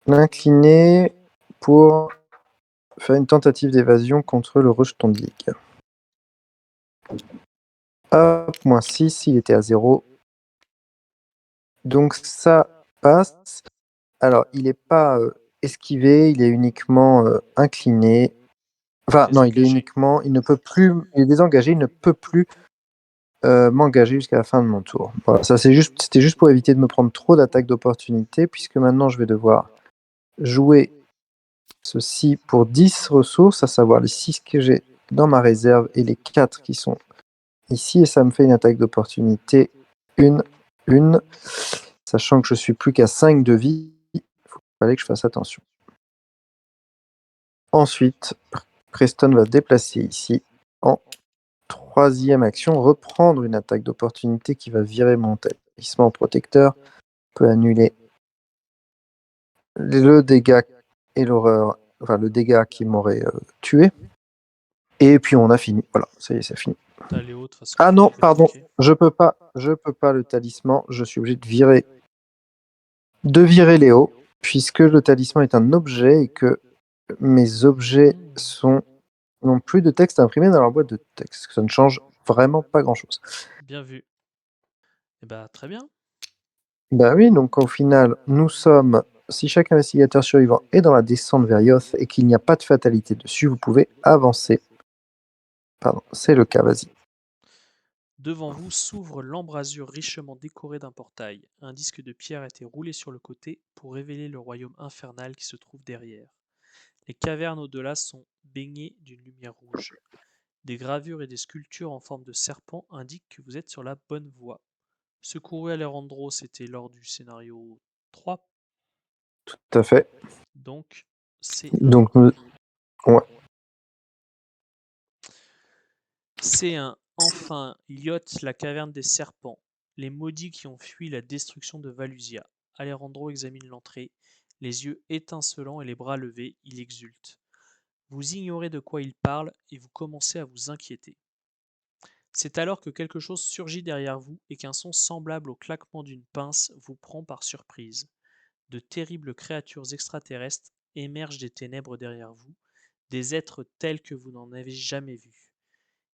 B: l'incliner pour faire une tentative d'évasion contre le rejeton de ligue. Hop, moins 6, il était à 0. Donc ça passe. Alors, il n'est pas esquivé, il est uniquement incliné. Enfin, non, il est
A: Désengagé.
B: uniquement. Il ne peut plus. Il est désengagé, il ne peut plus m'engager jusqu'à la fin de mon tour. Voilà, ça c'était juste pour éviter de me prendre trop d'attaques d'opportunité, puisque maintenant je vais devoir jouer ceci pour 10 ressources, à savoir les 6 que j'ai dans ma réserve et les 4 qui sont ici, et ça me fait une attaque d'opportunité. Une, sachant que je suis plus qu'à 5 de vie, il fallait que je fasse attention. Ensuite, Preston va se déplacer ici en troisième action, reprendre une attaque d'opportunité qui va virer mon talisman protecteur, peut annuler le dégât et l'horreur, enfin le dégât qui m'aurait tué. Et puis on a fini. Voilà, ça y est, c'est fini.
A: T'as Léo, de toute façon,
B: Ah
A: qui
B: non,
A: va
B: pardon,
A: bloquer.
B: je peux pas le talisman. Je suis obligé de virer Léo, puisque le talisman est un objet et que mes objets
A: Hmm.
B: n'ont plus de texte imprimé dans leur boîte de texte. Ça ne change vraiment pas grand-chose.
A: Bien vu. Eh bah, très bien.
B: Bah oui, donc au final, nous sommes, si chaque investigateur survivant est dans la descente vers Yoth et qu'il n'y a pas de fatalité dessus, vous pouvez avancer. Pardon, c'est le cas, vas-y.
A: Devant vous s'ouvre l'embrasure richement décorée d'un portail. Un disque de pierre a été roulé sur le côté pour révéler le royaume infernal qui se trouve derrière. Les cavernes au-delà sont baignées d'une lumière rouge. Des gravures et des sculptures en forme de serpent indiquent que vous êtes sur la bonne voie. Secouru Alejandro, c'était lors du scénario 3,
B: Tout à fait.
A: donc C1.
B: Donc, ouais,
A: C1. Enfin, Lyoth, la caverne des serpents. Les maudits qui ont fui la destruction de Valusia. Alejandro examine l'entrée. Les yeux étincelants et les bras levés, il exulte. Vous ignorez de quoi il parle et vous commencez à vous inquiéter. C'est alors que quelque chose surgit derrière vous et qu'un son semblable au claquement d'une pince vous prend par surprise. De terribles créatures extraterrestres émergent des ténèbres derrière vous, des êtres tels que vous n'en avez jamais vus.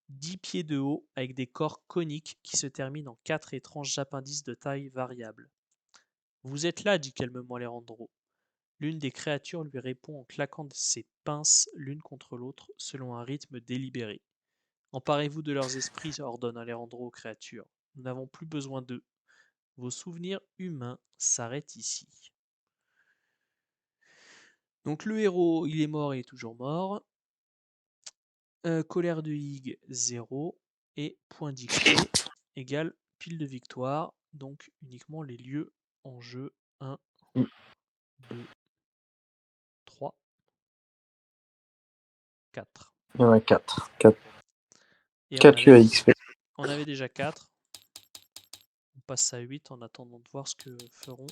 A: 10 pieds de haut avec des corps coniques qui se terminent en 4 étranges appendices de taille variable. Vous êtes là, dit calmement Alejandro. L'une des créatures lui répond en claquant ses pinces l'une contre l'autre selon un rythme délibéré. Emparez-vous de leurs esprits, ordonne Alejandro aux créatures. Nous n'avons plus besoin d'eux. Vos souvenirs humains s'arrêtent ici. Donc le héros, il est mort, il est toujours mort. Colère de Hig, 0. Et point d'XP égale pile de victoire. Donc uniquement les lieux en jeu. 1, 2, 3, 4.
B: il y en a 4. 4,
A: Et
B: 4 UAXP.
A: on avait déjà 4. On passe à 8 en attendant de voir ce que feront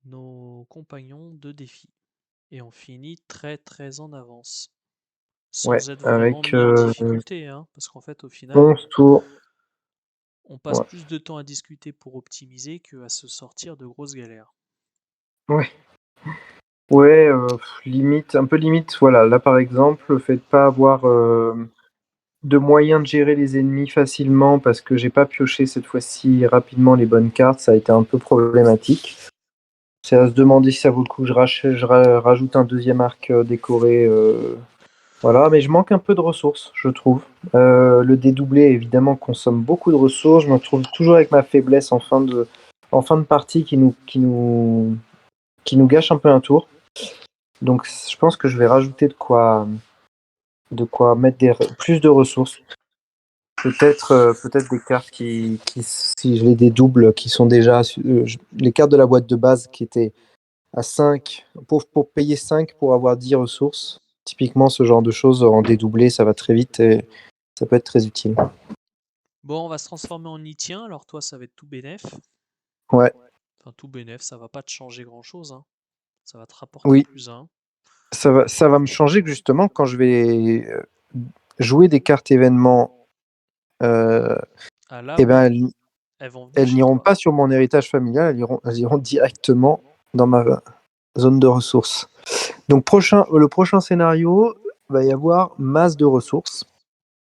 A: nos compagnons de défi. Et on finit très très en avance.
B: Ouais,
A: Sans être vraiment
B: avec
A: mis en difficulté, hein, parce qu'en fait, au final,
B: 11 tours.
A: on passe
B: Ouais,
A: plus de temps à discuter pour optimiser qu'à se sortir de grosses galères.
B: ouais. Ouais, limite, un peu limite, voilà. Là, par exemple, le fait de pas avoir de moyens de gérer les ennemis facilement parce que j'ai pas pioché cette fois-ci rapidement les bonnes cartes, ça a été un peu problématique. C'est à se demander si ça vaut le coup que rajoute un deuxième arc décoré. Voilà, mais je manque un peu de ressources, je trouve. Le dédoublé, évidemment, consomme beaucoup de ressources. Je me retrouve toujours avec ma faiblesse en fin de partie qui nous gâche un peu un tour. Donc, je pense que je vais rajouter de quoi mettre plus de ressources. Peut-être des cartes si je les dédouble, qui sont déjà les cartes de la boîte de base qui étaient à 5 pour payer 5 pour avoir 10 ressources. Typiquement, ce genre de choses en dédoublé, ça va très vite et ça peut être très utile.
A: Bon, on va se transformer en Nitien, alors toi, ça va être tout bénef.
B: Ouais,
A: Enfin, tout bénef, ça va pas te changer grand-chose, hein. Ça va te rapporter
B: oui,
A: plus 1.
B: ça va me changer que justement quand je vais jouer des cartes événements, euh,
A: Ah là,
B: eh ben,
A: oui, elles vont venir
B: elles
A: chez
B: n'iront
A: toi.
B: pas sur mon héritage familial, elles iront directement dans ma zone de ressources. Donc le prochain scénario, va y avoir masse de ressources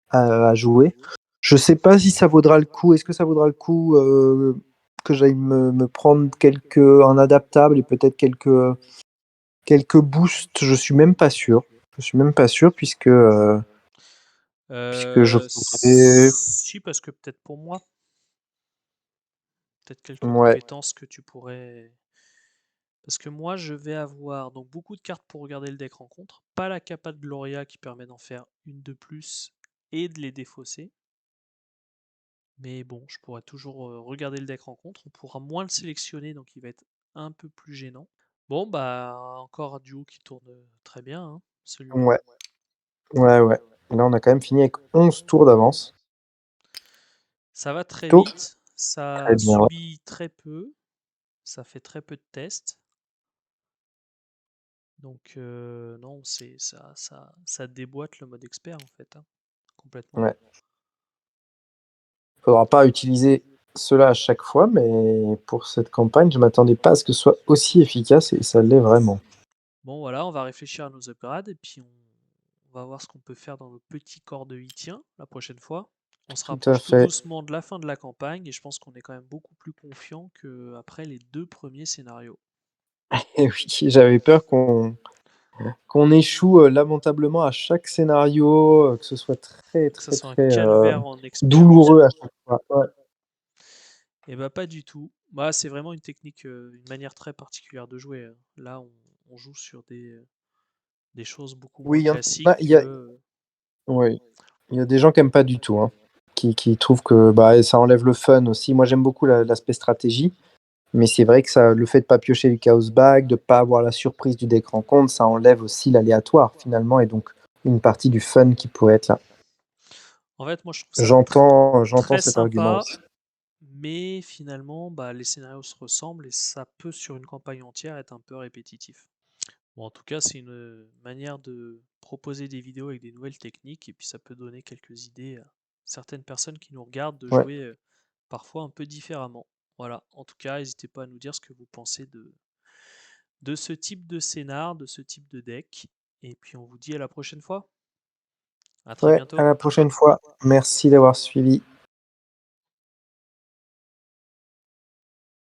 B: à jouer. Je sais pas si ça vaudra le coup. Est-ce que ça vaudra le coup que j'aille me prendre un adaptable et peut-être quelques boosts. Je suis même pas sûr. Je suis même pas sûr puisque je pourrais.
A: Si, parce que peut-être pour moi, peut-être quelques
B: Ouais,
A: compétences que tu pourrais. Parce que moi, je vais avoir donc beaucoup de cartes pour regarder le deck rencontre, pas la capa de Gloria qui permet d'en faire une de plus et de les défausser. Mais bon, je pourrais toujours regarder le deck rencontre. On pourra moins le sélectionner, donc il va être un peu plus gênant. Bon, bah, encore un duo qui tourne très bien, hein, celui-là.
B: ouais, ouais. Là, on a quand même fini avec 11 tours d'avance.
A: Ça va très
B: Plutôt
A: vite, ça
B: très bien.
A: subit très peu, ça fait très peu de tests. Donc non, ça déboîte le mode expert en fait, hein, complètement.
B: Ouais. Faudra pas utiliser cela à chaque fois, mais pour cette campagne, je m'attendais pas à ce que ce soit aussi efficace et ça l'est vraiment.
A: Bon voilà, on va réfléchir à nos upgrades et puis on va voir ce qu'on peut faire dans nos petits corps de Huitien la prochaine fois. On se
B: Tout à
A: rapproche tout
B: fait.
A: doucement de la fin de la campagne et je pense qu'on est quand même beaucoup plus confiant qu'après les 2 premiers scénarios.
B: Et oui, j'avais peur qu'on échoue, lamentablement à chaque scénario, que ce soit très,
A: Que ça
B: très,
A: soit un
B: très,
A: calvaire en expérience,
B: douloureux à
A: quoi.
B: chaque fois. Ouais.
A: Et bah, pas du tout. Bah, c'est vraiment une technique, une manière très particulière de jouer, hein. Là, on joue sur des choses beaucoup
B: Oui,
A: moins
B: il y en
A: classiques
B: a il y a
A: que,
B: oui, il y a des gens qui aiment pas du tout, hein, qui trouvent que, bah, ça enlève le fun aussi. Moi, j'aime beaucoup l'aspect stratégie, mais c'est vrai que ça le fait de pas piocher le chaos bag, de pas avoir la surprise du deck rencontre, ça enlève aussi l'aléatoire finalement et donc une partie du fun qui pourrait être là.
A: en fait, moi, je trouve ça
B: J'entends
A: très
B: cet argument
A: sympa,
B: aussi.
A: mais finalement, bah, les scénarios se ressemblent et ça peut, sur une campagne entière, être un peu répétitif. Bon, en tout cas, c'est une manière de proposer des vidéos avec des nouvelles techniques et puis ça peut donner quelques idées à certaines personnes qui nous regardent de
B: Ouais,
A: jouer parfois un peu différemment. Voilà, en tout cas, n'hésitez pas à nous dire ce que vous pensez de ce type de scénar, de ce type de deck. Et puis on vous dit à la prochaine fois. À très
B: ouais, à
A: bientôt.
B: la prochaine fois. Merci d'avoir suivi.